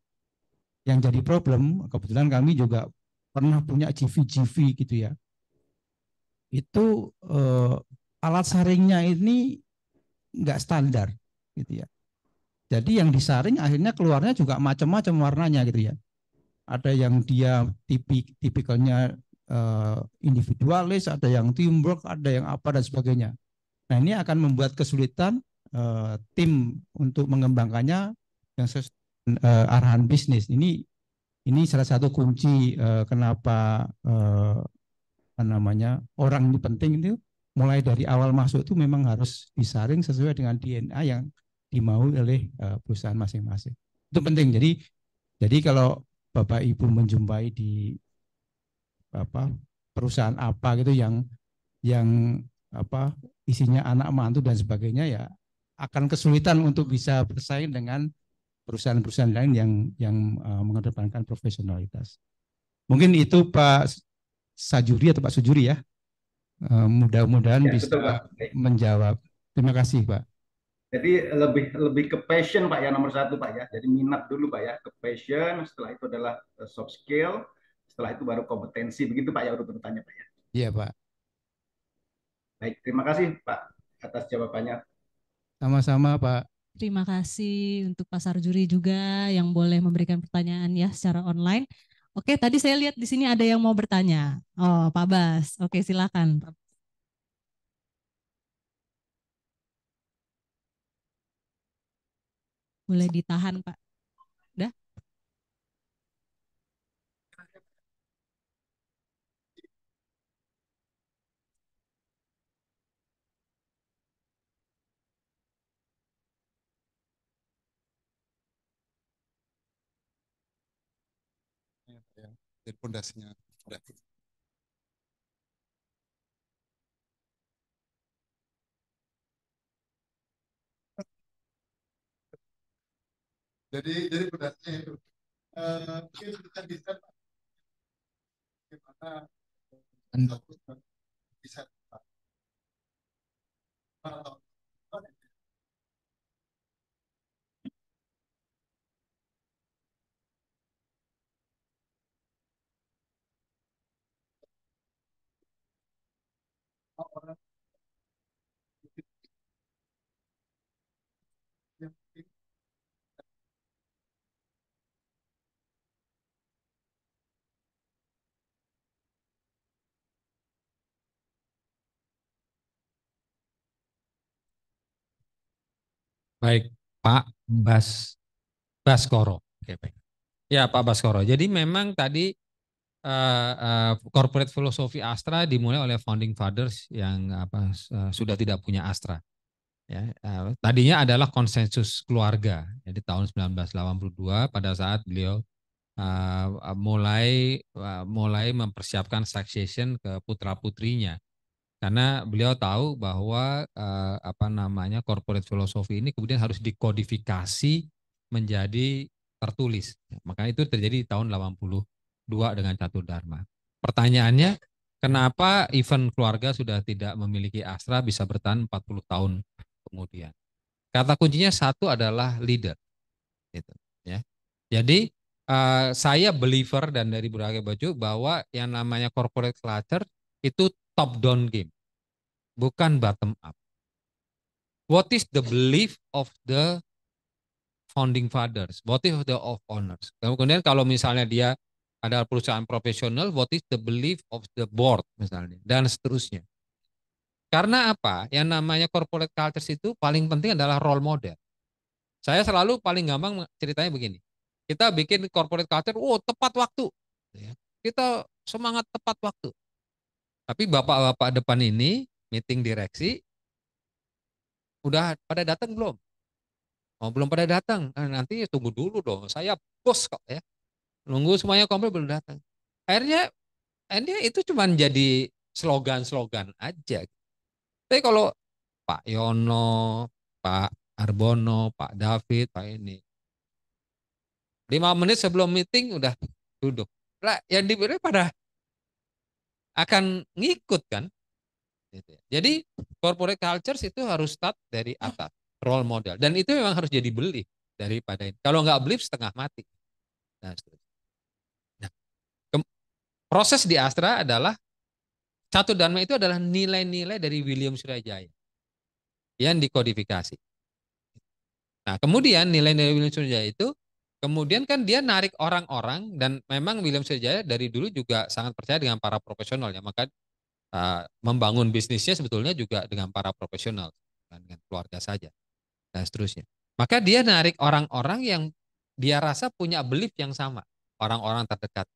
Yang jadi problem, kebetulan kami juga pernah punya GV-GV gitu ya. Itu alat saringnya ini nggak standar gitu ya. Jadi yang disaring akhirnya keluarnya juga macam-macam warnanya gitu ya. Ada yang dia tipikalnya individualis, ada yang teamwork, ada yang apa dan sebagainya. Nah, ini akan membuat kesulitan tim untuk mengembangkannya yang sesuai arahan bisnis. Ini salah satu kunci kenapa orang ini penting itu mulai dari awal masuk itu memang harus disaring sesuai dengan DNA yang dimaui oleh perusahaan masing-masing. Itu penting. Jadi kalau Bapak Ibu menjumpai di perusahaan apa gitu yang isinya anak mantu dan sebagainya, ya akan kesulitan untuk bisa bersaing dengan perusahaan-perusahaan lain yang mengedepankan profesionalitas. Mungkin itu Pak Sajuri atau Pak Sujuri ya. Mudah-mudahan bisa menjawab. Terima kasih Pak. Jadi lebih ke passion Pak ya, nomor 1 Pak ya. Jadi minat dulu Pak ya, ke passion. Setelah itu adalah soft skill. Setelah itu baru kompetensi. Begitu Pak ya urutannya Pak ya. Iya Pak. Baik, terima kasih Pak atas jawabannya. Sama-sama Pak. Terima kasih untuk Pak Sarjuri juga yang boleh memberikan pertanyaan ya secara online. Oke, tadi saya lihat di sini ada yang mau bertanya. Oh, Pak Bas. Oke, silakan. Boleh ditahan, Pak. Udah? Jadi pondasinya udah. Jadi pondasinya itu mungkin kita bisa bagaimana bisa orang Baik, Pak Baskoro. Oke, baik. Ya, Pak Baskoro. Jadi memang tadi corporate philosophy Astra dimulai oleh founding fathers yang sudah tidak punya Astra. Ya, tadinya adalah konsensus keluarga. Jadi tahun 1982 pada saat beliau mulai mempersiapkan succession ke putra-putrinya. Karena beliau tahu bahwa corporate philosophy ini kemudian harus dikodifikasi menjadi tertulis. Maka itu terjadi di tahun 82 dengan Catur Dharma. Pertanyaannya, kenapa event keluarga sudah tidak memiliki Astra bisa bertahan 40 tahun kemudian? Kata kuncinya satu adalah leader. Gitu, ya. Jadi saya believer dan dari berbagai baju bahwa yang namanya corporate culture itu top down game, bukan bottom up. What is the belief of the founding fathers? What is the of owners? Kemudian kalau misalnya dia adalah perusahaan profesional, what is the belief of the board misalnya, dan seterusnya. Karena apa? Yang namanya corporate culture itu paling penting adalah role model. Saya selalu paling gampang ceritanya begini. Kita bikin corporate culture, tepat waktu. Kita semangat tepat waktu. Tapi bapak-bapak depan ini, meeting direksi, udah pada datang belum? Oh, belum pada datang. Nah, nanti tunggu dulu dong. Saya bos kok ya. Nunggu semuanya komplit belum datang. Akhirnya itu cuma jadi slogan-slogan aja. Tapi kalau Pak Yono, Pak Arbono, Pak David, Pak ini 5 menit sebelum meeting udah duduk. Lah, yang dipilih pada akan ngikut kan. Jadi corporate cultures itu harus start dari atas, role model. Dan itu memang harus jadi belief daripada ini. Kalau nggak belief setengah mati. Nah, proses di Astra adalah Catur Dharma itu adalah nilai-nilai dari William Surajaya yang dikodifikasi. Nah, kemudian nilai-nilai William Surajaya itu kemudian kan dia narik orang-orang, dan memang William Surajaya dari dulu juga sangat percaya dengan para profesional ya, maka membangun bisnisnya sebetulnya juga dengan para profesional, dengan keluarga saja dan seterusnya. Maka dia narik orang-orang yang dia rasa punya belief yang sama, orang-orang terdekat.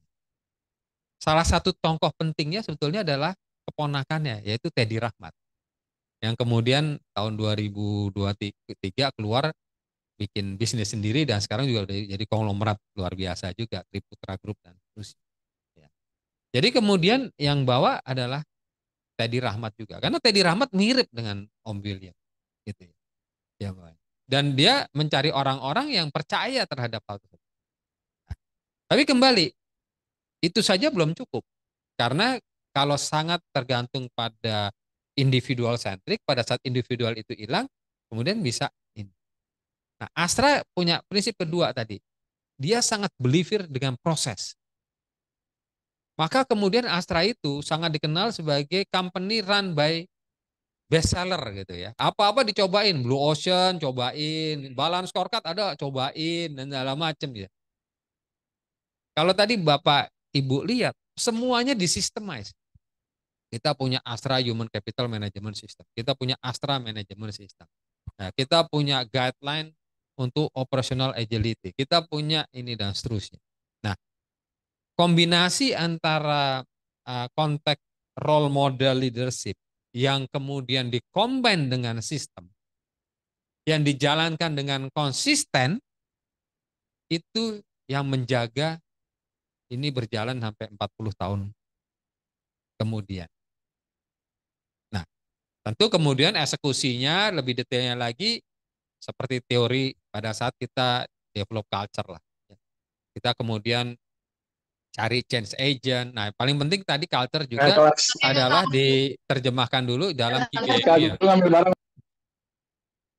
Salah satu tokoh pentingnya sebetulnya adalah keponakannya, yaitu Teddy Rahmat, yang kemudian tahun 2023 keluar bikin bisnis sendiri dan sekarang juga jadi konglomerat luar biasa juga, Triputra Group dan seterusnya. Ya. Jadi kemudian yang bawa adalah Teddy Rahmat juga, karena Teddy Rahmat mirip dengan Om William, gitu ya. Ya, dan dia mencari orang-orang yang percaya terhadap hal tersebut. Nah, tapi kembali, itu saja belum cukup, karena kalau sangat tergantung pada individual centric, pada saat individual itu hilang, kemudian bisa ini. Nah, Astra punya prinsip kedua tadi. Dia sangat believer dengan proses. Maka kemudian Astra itu sangat dikenal sebagai company run by bestseller gitu ya. Apa-apa dicobain, Blue Ocean cobain, balance scorecard ada cobain dan segala macam ya. Kalau tadi Bapak Ibu lihat, semuanya disistemize. Kita punya Astra Human Capital Management System. Kita punya Astra Management System. Nah, kita punya guideline untuk operational agility. Kita punya ini dan seterusnya. Nah, kombinasi antara konteks role model leadership yang kemudian dikombin dengan sistem yang dijalankan dengan konsisten, itu yang menjaga ini berjalan sampai 40 tahun kemudian. Nah, tentu kemudian eksekusinya lebih detailnya lagi seperti teori pada saat kita develop culture lah. Kita kemudian cari change agent. Nah, paling penting tadi culture juga adalah diterjemahkan dulu dalam key behavior.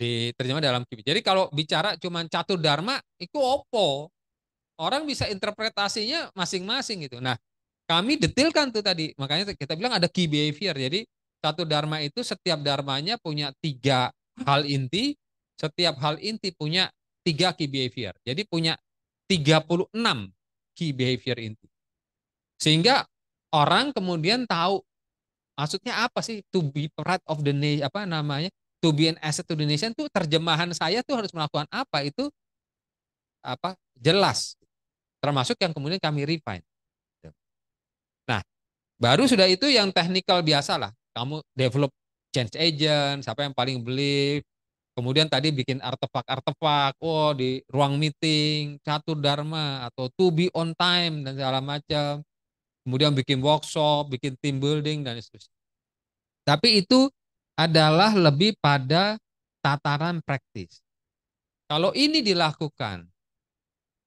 Diterjemah dalam key. Jadi kalau bicara cuma Catur Dharma, itu opo. Orang bisa interpretasinya masing-masing gitu. Nah, kami detailkan tuh tadi. Makanya kita bilang ada key behavior. Jadi Catur Dharma itu setiap dharmanya punya 3 hal inti. setiap hal inti punya 3 key behavior. Jadi punya 36 key behavior inti. Sehingga orang kemudian tahu maksudnya apa sih to be part of the nation, apa namanya? To be an asset to the nation tuh terjemahan saya tuh harus melakukan apa, itu apa? Jelas. Termasuk yang kemudian kami refine. Nah, baru sudah itu yang technical biasa lah. Kamu develop change agent, siapa yang paling beli. Kemudian tadi bikin artefak-artefak, di ruang meeting, catur dharma, atau to be on time, dan segala macam. Kemudian bikin workshop, bikin team building, dan seterusnya. Tapi itu adalah lebih pada tataran praktis. Kalau ini dilakukan,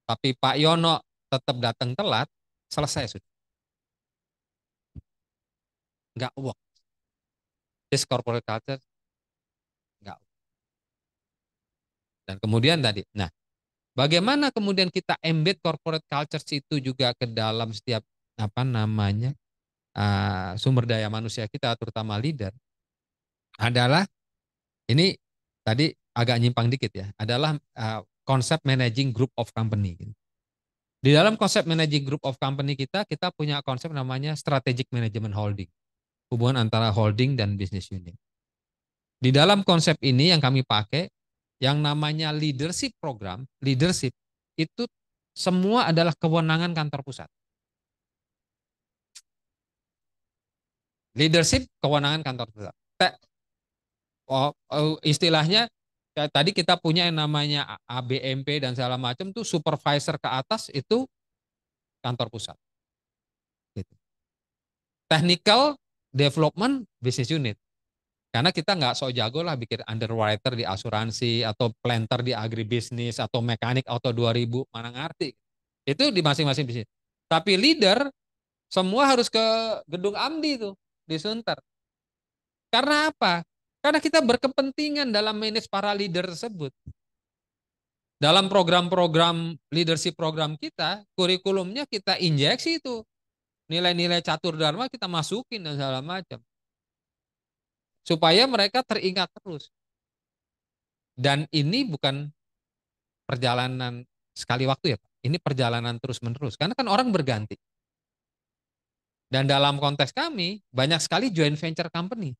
tapi Pak Yono tetap datang telat, selesai sudah. Nggak work. This corporate culture nggak work. Dan kemudian tadi, nah, bagaimana kemudian kita embed corporate culture itu juga ke dalam setiap apa namanya sumber daya manusia kita, terutama leader, adalah ini tadi agak nyimpang dikit ya, adalah konsep managing group of company. Di dalam konsep managing group of company kita punya konsep namanya strategic management holding, hubungan antara holding dan business unit. Di dalam konsep ini yang kami pakai, yang namanya leadership program, leadership itu semua adalah kewenangan kantor pusat. Leadership kewenangan kantor pusat. Istilahnya tadi kita punya yang namanya ABMP dan segala macam tuh, supervisor ke atas itu kantor pusat. Gitu. Technical development business unit. Karena kita nggak sok jago lah bikin underwriter di asuransi, atau planter di agribisnis, atau mekanik auto 2000, mana ngerti. Itu di masing-masing bisnis. Tapi leader semua harus ke gedung AMDI tuh, di Sunter. Karena apa? Karena kita berkepentingan dalam manage para leader tersebut. Dalam program-program leadership program kita, kurikulumnya kita injeksi itu. Nilai-nilai catur dharma kita masukin dan segala macam. Supaya mereka teringat terus. Dan ini bukan perjalanan sekali waktu ya Pak. Ini perjalanan terus-menerus. Karena kan orang berganti. Dan dalam konteks kami, banyak sekali joint venture company.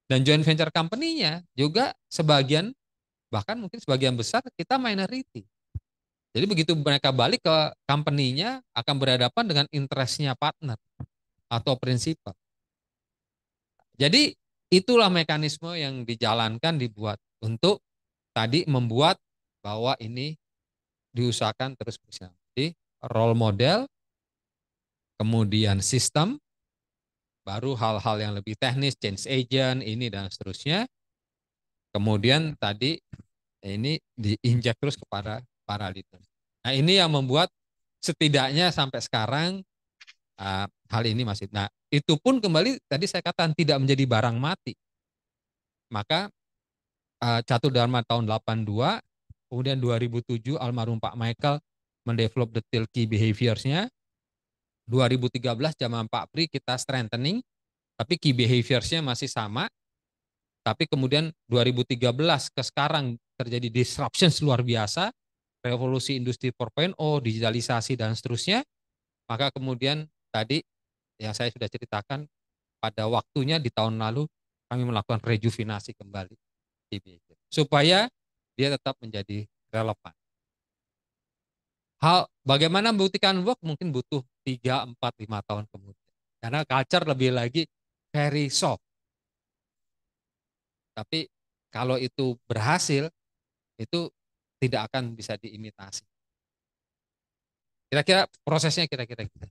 Dan joint venture company-nya juga sebagian, bahkan mungkin sebagian besar kita minority. Jadi begitu mereka balik ke company-nya, akan berhadapan dengan interest-nya partner atau prinsipal. Jadi itulah mekanisme yang dijalankan, dibuat untuk tadi membuat bahwa ini diusahakan terus bersama. Jadi role model, kemudian sistem, baru hal-hal yang lebih teknis, change agent, ini dan seterusnya. Kemudian tadi ini diinjak terus kepada para leader. Nah ini yang membuat setidaknya sampai sekarang hal ini masih. Nah itu pun kembali tadi saya katakan tidak menjadi barang mati. Maka Catur Dharma tahun 82, kemudian 2007 almarhum Pak Michael mendevelop detail key behaviors-nya. 2013 zaman Pak Pri kita strengthening, tapi key behaviors-nya masih sama. Tapi kemudian 2013 ke sekarang terjadi disruption luar biasa, revolusi industri 4.0, digitalisasi dan seterusnya. Maka kemudian tadi yang saya sudah ceritakan, pada waktunya di tahun lalu kami melakukan rejuvenasi kembali supaya dia tetap menjadi relevan. Hal bagaimana membuktikan work mungkin butuh 3, 4, 5 tahun kemudian. Karena culture lebih lagi very soft. Tapi kalau itu berhasil, itu tidak akan bisa diimitasi. Kira-kira prosesnya kira-kira gitu.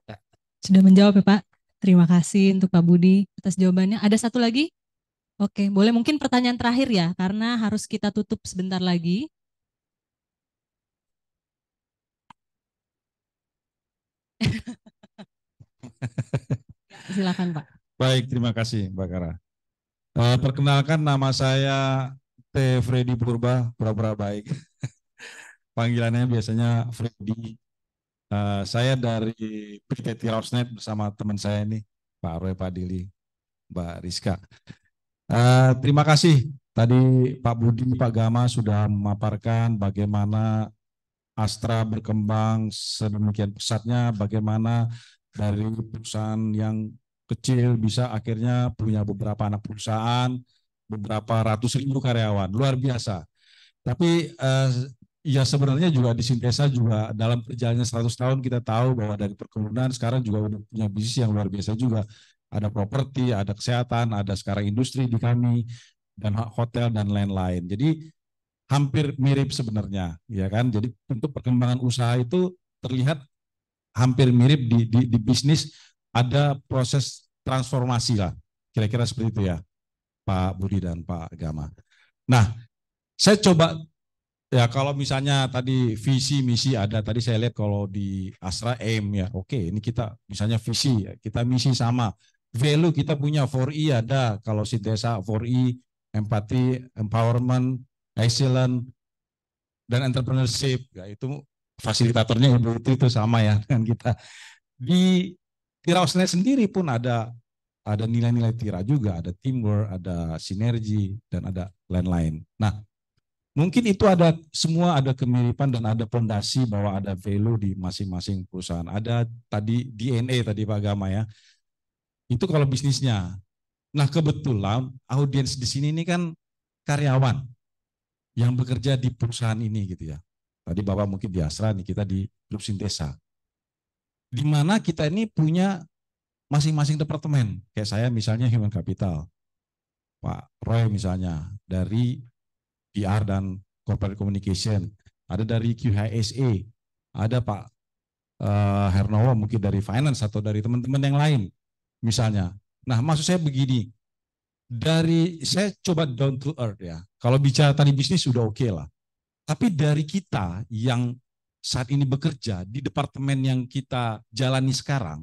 Ya. Sudah menjawab ya Pak. Terima kasih untuk Pak Budi atas jawabannya. Ada satu lagi? Oke, boleh mungkin pertanyaan terakhir ya, karena harus kita tutup sebentar lagi. Silakan Pak. Baik, terima kasih Mbak Kara. Perkenalkan nama saya T. Freddy Purba, pura-pura baik. Panggilannya biasanya Freddy. Saya dari PT Tirosnet bersama teman saya ini, Pak Roy Padili, Mbak Rizka. Terima kasih tadi Pak Budi, Pak Gama sudah memaparkan bagaimana Astra berkembang sedemikian pesatnya, bagaimana dari perusahaan yang kecil bisa akhirnya punya beberapa anak perusahaan, beberapa ratus ribu karyawan, luar biasa. Tapi ya sebenarnya juga di Sintesa juga dalam perjalanannya 100 tahun kita tahu bahwa dari perkebunan sekarang juga udah punya bisnis yang luar biasa juga. Ada properti, ada kesehatan, ada sekarang industri di kami, dan hotel dan lain-lain. Jadi hampir mirip sebenarnya, ya kan? Jadi untuk perkembangan usaha itu terlihat hampir mirip di bisnis, ada proses transformasi lah, kira-kira seperti itu ya, Pak Budi dan Pak Gama. Nah, saya coba ya kalau misalnya tadi visi misi ada, tadi saya lihat kalau di Astra aim ya, oke, ini kita misalnya visi, kita misi sama, value kita punya 4E ada, kalau Sintesa 4E, empati, empowerment, excellent, dan entrepreneurship, ya itu fasilitatornya itu sama ya dengan kita. Di Tira Australia sendiri pun ada nilai-nilai Tira juga, ada teamwork, ada sinergi, dan ada lain-lain. Nah, mungkin itu semua ada kemiripan dan ada fondasi bahwa ada value di masing-masing perusahaan. Ada tadi DNA tadi Pak Gama ya. Itu kalau bisnisnya. Nah, kebetulan audiens di sini ini kan karyawan yang bekerja di perusahaan ini gitu ya. Tadi Bapak mungkin di Astra, nih kita di Grup Sintesa. Di mana kita ini punya masing-masing departemen. Kayak saya misalnya Human Capital. Pak Roy misalnya dari PR dan Corporate Communication. Ada dari QHSE. Ada Pak Hernowo mungkin dari Finance atau dari teman-teman yang lain misalnya. Nah, maksud saya begini, saya coba down to earth ya. Kalau bicara tadi bisnis sudah oke lah. Tapi dari kita yang saat ini bekerja di departemen yang kita jalani sekarang,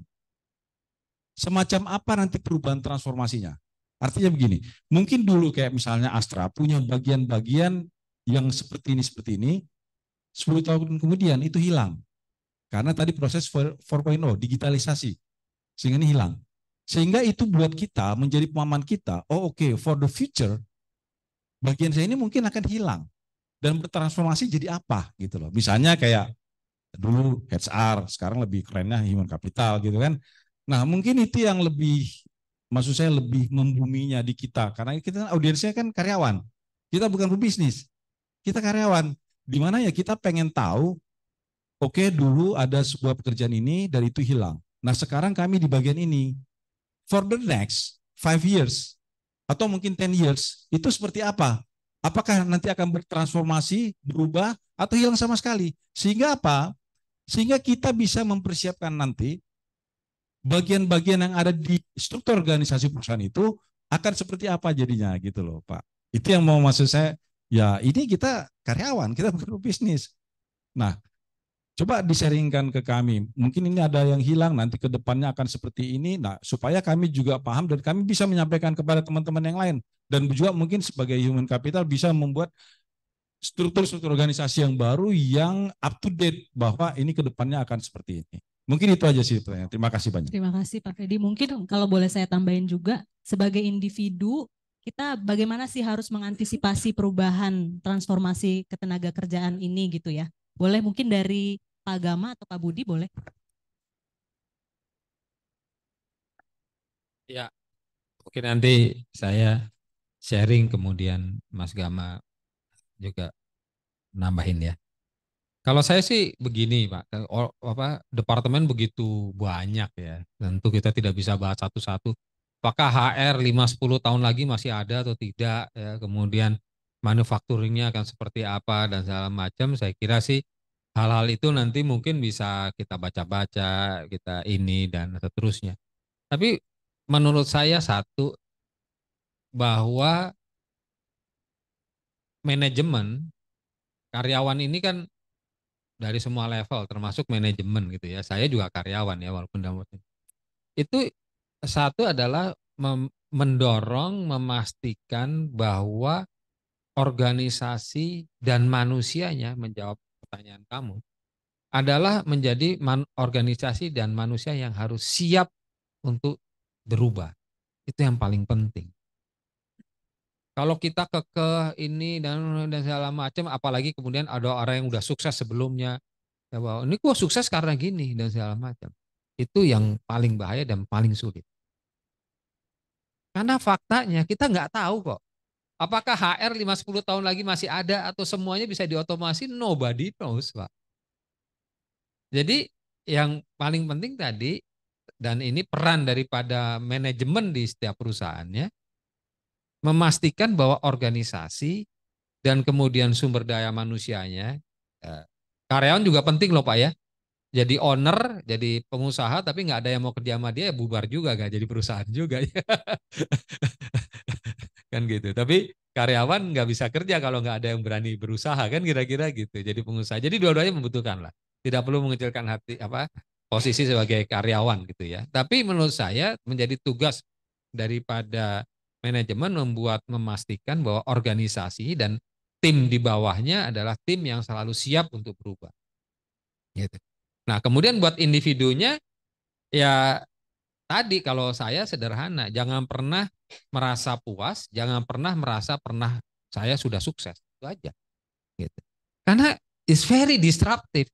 semacam apa nanti perubahan transformasinya? Artinya begini, mungkin dulu kayak misalnya Astra punya bagian-bagian yang seperti ini, 10 tahun kemudian itu hilang. Karena tadi proses 4.0, digitalisasi, sehingga ini hilang. Sehingga itu buat kita menjadi pemahaman kita, oh oke, for the future, bagian saya ini mungkin akan hilang dan bertransformasi jadi apa gitu loh. Misalnya kayak dulu HR, sekarang lebih kerennya human capital gitu kan. Nah mungkin itu yang lebih, maksud saya lebih membuminya di kita, karena kita audiensnya kan karyawan, kita bukan pebisnis, kita karyawan, di mana ya kita pengen tahu, oke dulu ada sebuah pekerjaan ini, dari itu hilang. Nah sekarang kami di bagian ini, for the next 5 years, atau mungkin 10 years, itu seperti apa? Apakah nanti akan bertransformasi, berubah, atau hilang sama sekali? Sehingga apa? Sehingga kita bisa mempersiapkan nanti bagian-bagian yang ada di struktur organisasi perusahaan itu akan seperti apa jadinya gitu loh Pak. Itu yang mau maksud saya, ya ini kita karyawan, kita bukan bisnis. Nah, coba disaringkan ke kami. Mungkin ini ada yang hilang, nanti ke depannya akan seperti ini. Nah, supaya kami juga paham dan kami bisa menyampaikan kepada teman-teman yang lain. Dan juga mungkin sebagai human capital bisa membuat struktur-struktur organisasi yang baru yang up to date bahwa ini ke depannya akan seperti ini. Mungkin itu aja sih pertanyaan. Terima kasih banyak. Terima kasih Pak Fedi. Mungkin kalau boleh saya tambahin juga, sebagai individu, kita bagaimana sih harus mengantisipasi perubahan transformasi ketenaga kerjaan ini gitu ya. Boleh mungkin dari Pak Gama atau Pak Budi boleh? Ya, mungkin nanti saya sharing kemudian Mas Gama juga nambahin ya. Kalau saya sih begini Pak, departemen begitu banyak ya, tentu kita tidak bisa bahas satu-satu. Apakah HR 5-10 tahun lagi masih ada atau tidak, ya, kemudian manufacturingnya akan seperti apa dan segala macam, saya kira sih hal-hal itu nanti mungkin bisa kita baca-baca, kita ini dan seterusnya. Tapi menurut saya satu, bahwa manajemen karyawan ini kan dari semua level termasuk manajemen gitu ya. Saya juga karyawan ya walaupun itu satu adalah mendorong memastikan bahwa organisasi dan manusianya, menjawab pertanyaan kamu, adalah menjadi organisasi dan manusia yang harus siap untuk berubah. Itu yang paling penting. Kalau kita kekeh ini dan segala macam, apalagi kemudian ada orang yang udah sukses sebelumnya, ya bahwa ini gua sukses karena gini dan segala macam. Itu yang paling bahaya dan paling sulit. Karena faktanya kita nggak tahu kok. Apakah HR 5-10 tahun lagi masih ada atau semuanya bisa diotomasi? Nobody knows, Pak. Jadi yang paling penting tadi, dan ini peran daripada manajemen di setiap perusahaannya, memastikan bahwa organisasi dan kemudian sumber daya manusianya, karyawan juga penting loh Pak ya. Jadi owner, jadi pengusaha, tapi nggak ada yang mau kerja sama dia, ya bubar juga, nggak jadi perusahaan juga. Kan gitu. Tapi karyawan nggak bisa kerja kalau nggak ada yang berani berusaha, kan kira-kira gitu. Jadi pengusaha. Jadi dua-duanya membutuhkan lah. Tidak perlu mengecilkan hati posisi sebagai karyawan gitu ya. Tapi menurut saya menjadi tugas daripada manajemen memastikan bahwa organisasi dan tim di bawahnya adalah tim yang selalu siap untuk berubah. Gitu. Nah, kemudian buat individunya ya tadi kalau saya sederhana, jangan pernah merasa puas, jangan pernah merasa saya sudah sukses. Itu aja. Gitu. Karena it's very disruptive.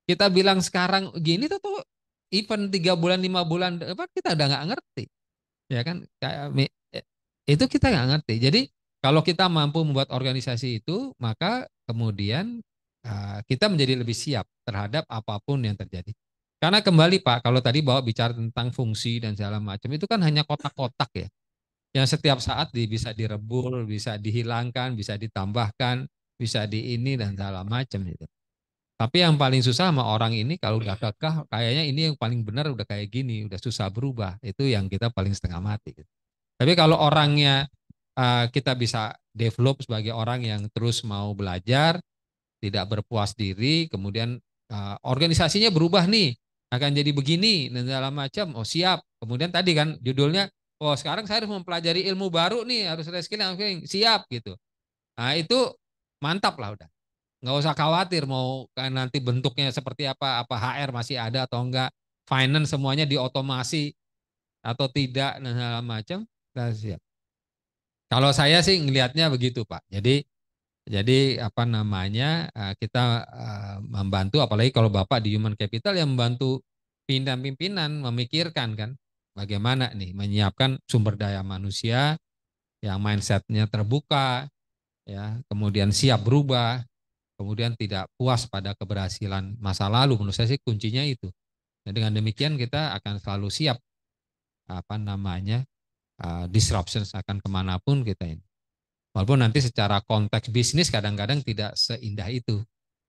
Kita bilang sekarang gini tuh event 3 bulan 5 bulan depan kita udah nggak ngerti. Ya kan? Itu kita nggak ngerti. Jadi kalau kita mampu membuat organisasi itu, maka kemudian kita menjadi lebih siap terhadap apapun yang terjadi. Karena kembali Pak, kalau tadi bawa bicara tentang fungsi dan segala macam, itu kan hanya kotak-kotak ya. Yang setiap saat bisa direbul, bisa dihilangkan, bisa ditambahkan, bisa di ini dan segala macam itu. Tapi yang paling susah sama orang ini kalau udah kekeh, kayaknya ini yang paling benar udah kayak gini, udah susah berubah. Itu yang kita paling setengah mati. Tapi kalau orangnya kita bisa develop sebagai orang yang terus mau belajar, tidak berpuas diri, kemudian organisasinya berubah nih, akan jadi begini dan segala macam. Oh siap. Kemudian tadi kan judulnya, oh sekarang saya harus mempelajari ilmu baru nih, harus reskilling, siap gitu. Nah itu mantap lah udah. Nggak usah khawatir mau nanti bentuknya seperti apa HR masih ada atau enggak, finance semuanya diotomasi atau tidak dan segala macam. Siap. Kalau saya sih ngelihatnya begitu Pak. Jadi apa namanya kita membantu, apalagi kalau Bapak di Human Capital yang membantu pimpinan memikirkan kan bagaimana nih menyiapkan sumber daya manusia yang mindsetnya terbuka, ya kemudian siap berubah, kemudian tidak puas pada keberhasilan masa lalu. Menurut saya sih kuncinya itu. Nah, dengan demikian kita akan selalu siap apa namanya disruptions akan kemanapun kita ini. Walaupun nanti secara konteks bisnis kadang-kadang tidak seindah itu.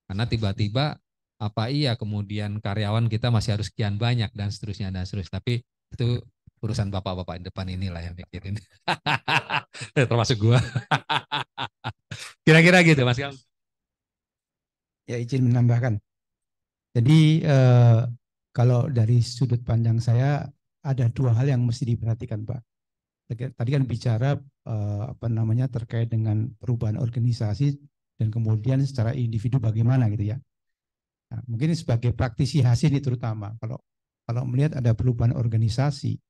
Karena tiba-tiba apa iya kemudian karyawan kita masih harus sekian banyak dan seterusnya dan seterusnya. Tapi itu urusan bapak-bapak di depan inilah yang mikirin. Termasuk gua. Kira-kira gitu Mas Kang. Ya izin menambahkan. Jadi kalau dari sudut pandang saya ada dua hal yang mesti diperhatikan Pak. Tadi kan bicara terkait dengan perubahan organisasi dan kemudian secara individu bagaimana gitu ya. Nah, mungkin sebagai praktisi hasil ini terutama kalau melihat ada perubahan organisasi,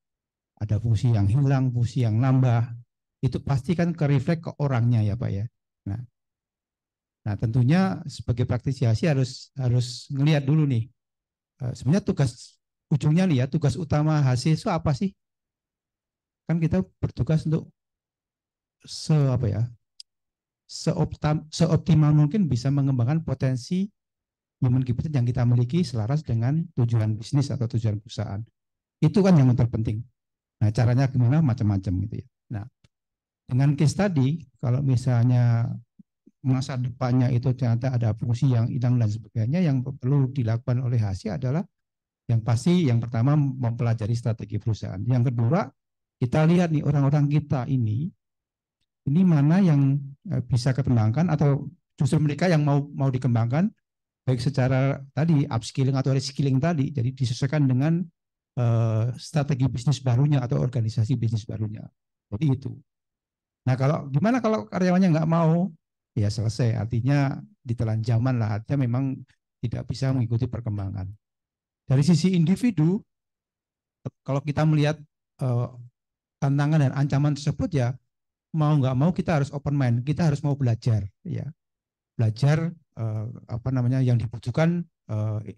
ada fungsi yang hilang, fungsi yang nambah, itu pasti kan ke-reflect ke orangnya ya Pak ya. Nah tentunya sebagai praktisi hasil harus ngelihat dulu nih. Sebenarnya tugas ujungnya nih ya, tugas utama hasil itu apa sih? Kan kita bertugas untuk seoptimal mungkin bisa mengembangkan potensi human capital yang kita miliki selaras dengan tujuan bisnis atau tujuan perusahaan. Itu kan yang terpenting. Nah, caranya gimana macam-macam gitu ya. Nah, dengan case tadi, kalau misalnya masa depannya itu ternyata ada fungsi yang hilang dan sebagainya, yang perlu dilakukan oleh hasil adalah yang pasti yang pertama mempelajari strategi perusahaan. Yang kedua, kita lihat nih orang-orang kita ini mana yang bisa dikembangkan atau justru mereka yang mau dikembangkan baik secara tadi upskilling atau reskilling tadi, jadi disesuaikan dengan strategi bisnis barunya atau organisasi bisnis barunya. Jadi itu. Nah gimana kalau karyawannya nggak mau, ya selesai. Artinya ditelan zaman lah. Artinya memang tidak bisa mengikuti perkembangan. Dari sisi individu, kalau kita melihat tantangan dan ancaman tersebut ya mau nggak mau kita harus open mind, kita harus mau belajar, ya, belajar apa namanya yang dibutuhkan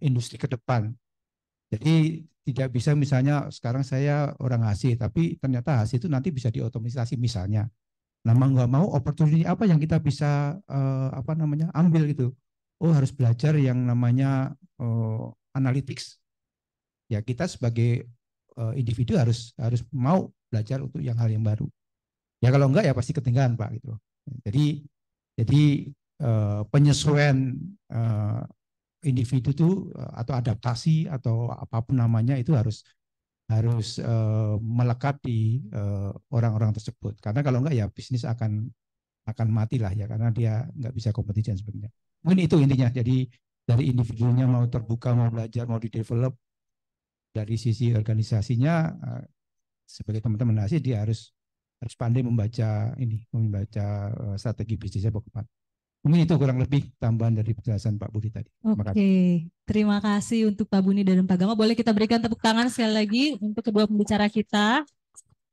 industri ke depan. Jadi tidak bisa misalnya sekarang saya orang HC, tapi ternyata HC itu nanti bisa diotomatisasi misalnya. Nah, mau nggak mau opportunity apa yang kita bisa apa namanya ambil gitu. Oh, harus belajar yang namanya analytics. Ya, kita sebagai individu harus mau belajar untuk hal yang baru. Ya kalau enggak ya pasti ketinggalan Pak gitu. Jadi penyesuaian individu itu atau adaptasi atau apapun namanya itu harus melekat di orang-orang tersebut. Karena kalau enggak ya bisnis akan mati lah ya, karena dia nggak bisa kompetisi dan sebagainya. Mungkin itu intinya. Jadi dari individunya mau terbuka, mau belajar, mau di-develop, dari sisi organisasinya sebagai teman-teman hasil dia harus pandai membaca strategi bisnisnya bagaimana. Mungkin itu kurang lebih tambahan dari penjelasan Pak Budi tadi. Oke, terima kasih untuk Pak Budi dan Pak Gama. Boleh kita berikan tepuk tangan sekali lagi untuk kedua pembicara kita.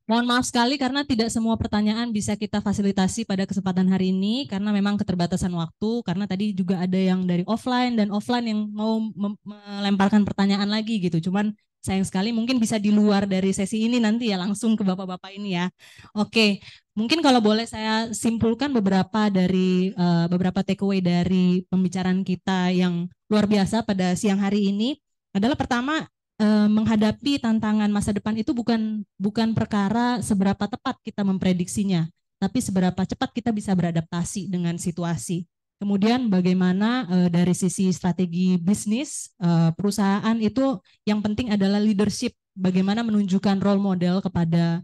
Mohon maaf sekali karena tidak semua pertanyaan bisa kita fasilitasi pada kesempatan hari ini karena memang keterbatasan waktu, karena tadi juga ada yang dari offline dan offline yang mau melemparkan pertanyaan lagi gitu. Cuman sayang sekali mungkin bisa di luar dari sesi ini nanti ya, langsung ke Bapak-Bapak ini ya. Oke, mungkin kalau boleh saya simpulkan beberapa takeaway dari pembicaraan kita yang luar biasa pada siang hari ini adalah pertama, menghadapi tantangan masa depan itu bukan perkara seberapa tepat kita memprediksinya, tapi seberapa cepat kita bisa beradaptasi dengan situasi. Kemudian bagaimana dari sisi strategi bisnis perusahaan itu yang penting adalah leadership, bagaimana menunjukkan role model kepada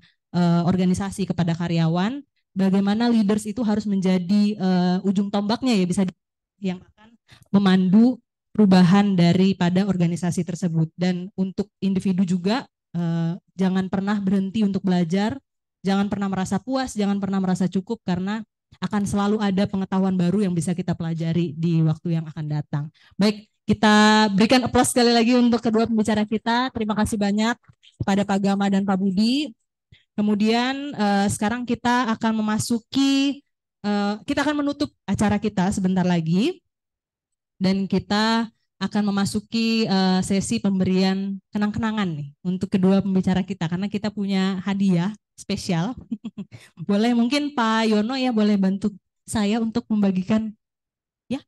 organisasi, kepada karyawan, bagaimana leaders itu harus menjadi ujung tombaknya ya, bisa yang akan memandu perubahan daripada organisasi tersebut. Dan untuk individu juga jangan pernah berhenti untuk belajar, jangan pernah merasa puas, jangan pernah merasa cukup, karena akan selalu ada pengetahuan baru yang bisa kita pelajari di waktu yang akan datang. Baik, kita berikan aplaus sekali lagi untuk kedua pembicara kita. Terima kasih banyak kepada Pak Gama dan Pak Budi. Kemudian sekarang kita akan kita akan menutup acara kita sebentar lagi. Dan kita akan memasuki sesi pemberian kenang-kenangan nih untuk kedua pembicara kita, karena kita punya hadiah spesial. Boleh mungkin Pak Yono ya boleh bantu saya untuk membagikan ya.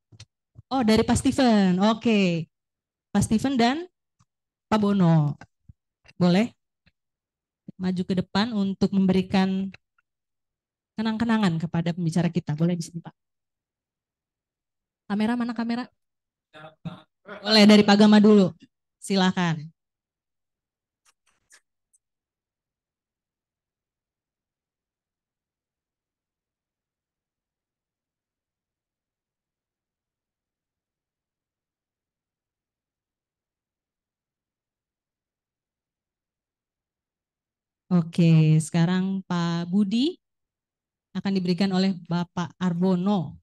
Oh, dari Pak Steven. Oke. Pak Steven dan Pak Bono. Boleh maju ke depan untuk memberikan kenang-kenangan kepada pembicara kita. Boleh di sini Pak. Kamera mana kamera? Boleh dari Pak Gama dulu, silakan. Oke, sekarang Pak Budi akan diberikan oleh Bapak Arbono.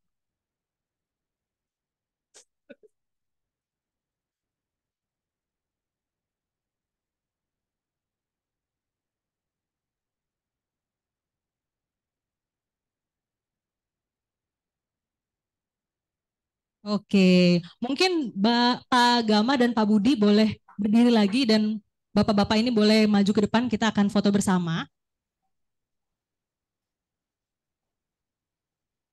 Oke, mungkin Pak Gama dan Pak Budi boleh berdiri lagi dan Bapak-Bapak ini boleh maju ke depan, kita akan foto bersama.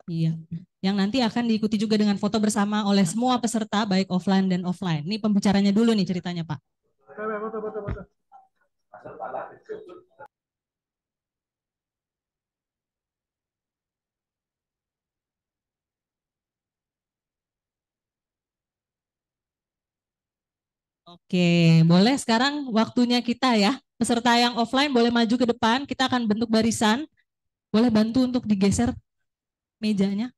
Iya, yang nanti akan diikuti juga dengan foto bersama oleh semua peserta baik offline dan offline. Ini pembicaranya dulu nih ceritanya Pak. Oke, boleh sekarang waktunya kita ya. Peserta yang offline boleh maju ke depan, kita akan bentuk barisan. Boleh bantu untuk digeser mejanya.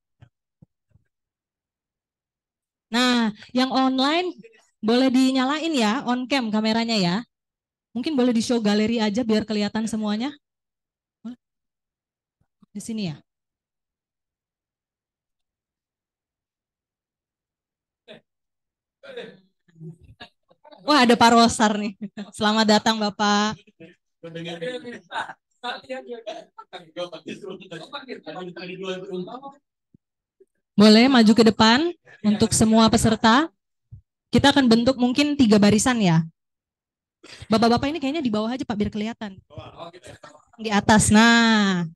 Nah, yang online boleh dinyalain ya, on cam kameranya ya. Mungkin boleh di show galeri aja biar kelihatan semuanya. Di sini ya. Wah, ada Pak Rosar nih. Selamat datang Bapak. Boleh maju ke depan untuk semua peserta. Kita akan bentuk mungkin 3 barisan ya. Bapak-bapak ini kayaknya di bawah aja Pak biar kelihatan. Di atas. Nah,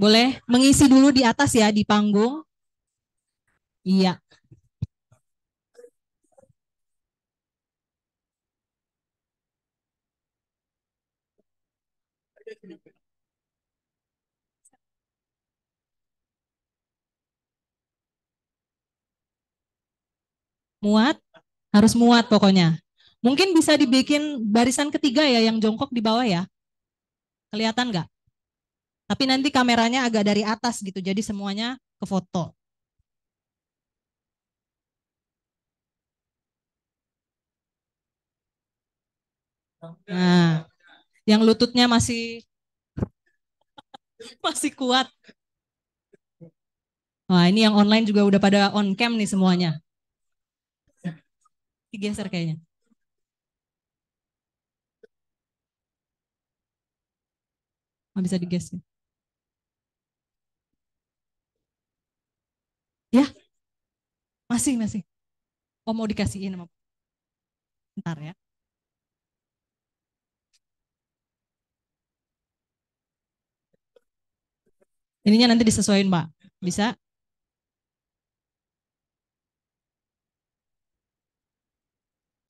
boleh mengisi dulu di atas ya di panggung. Iya. Muat, harus muat pokoknya. Mungkin bisa dibikin barisan ketiga ya yang jongkok di bawah ya. Kelihatan nggak? Tapi nanti kameranya agak dari atas gitu, jadi semuanya ke foto. Nah, yang lututnya masih kuat. Wah, ini yang online juga udah pada on cam nih semuanya. Digeser kayaknya. Nggak bisa digeser. Ya, masih. Oh, mau dikasihin sama. Bentar ya. Ininya nanti disesuaikan, Pak. Bisa?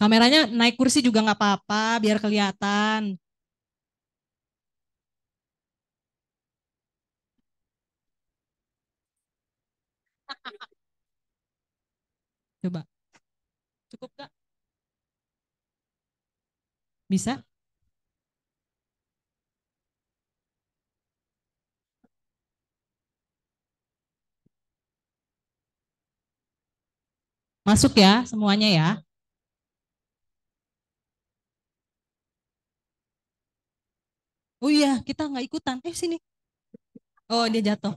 Kameranya naik kursi juga nggak apa-apa, biar kelihatan. Coba. Cukup nggak? Bisa? Masuk ya semuanya ya. Oh iya, kita nggak ikutan. Sini. Oh, dia jatuh.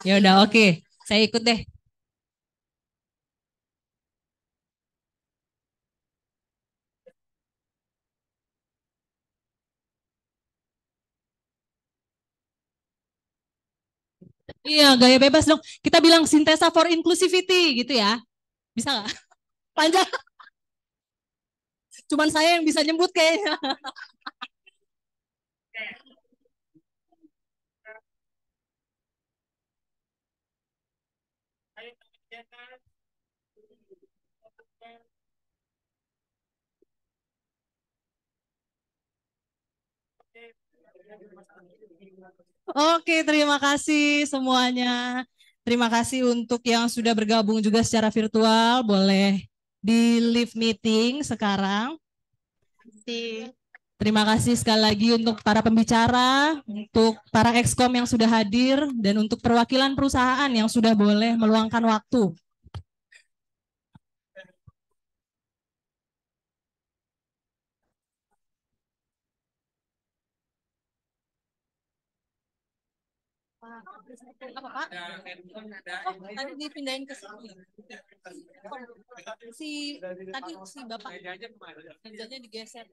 Ya udah, oke. Saya ikut deh. Iya, gaya bebas dong. Kita bilang Sintesa for Inclusivity gitu ya. Bisa nggak? Panjang. Cuman saya yang bisa nyebut kayaknya. Oke, terima kasih semuanya. Terima kasih untuk yang sudah bergabung juga secara virtual. Boleh di live meeting sekarang. Terima kasih sekali lagi untuk para pembicara, untuk para ekskom yang sudah hadir, dan untuk perwakilan perusahaan yang sudah boleh meluangkan waktu. Apa Pak? Oh, tadi dipindahin ke sini. Tadi si Bapak mejanya digeser.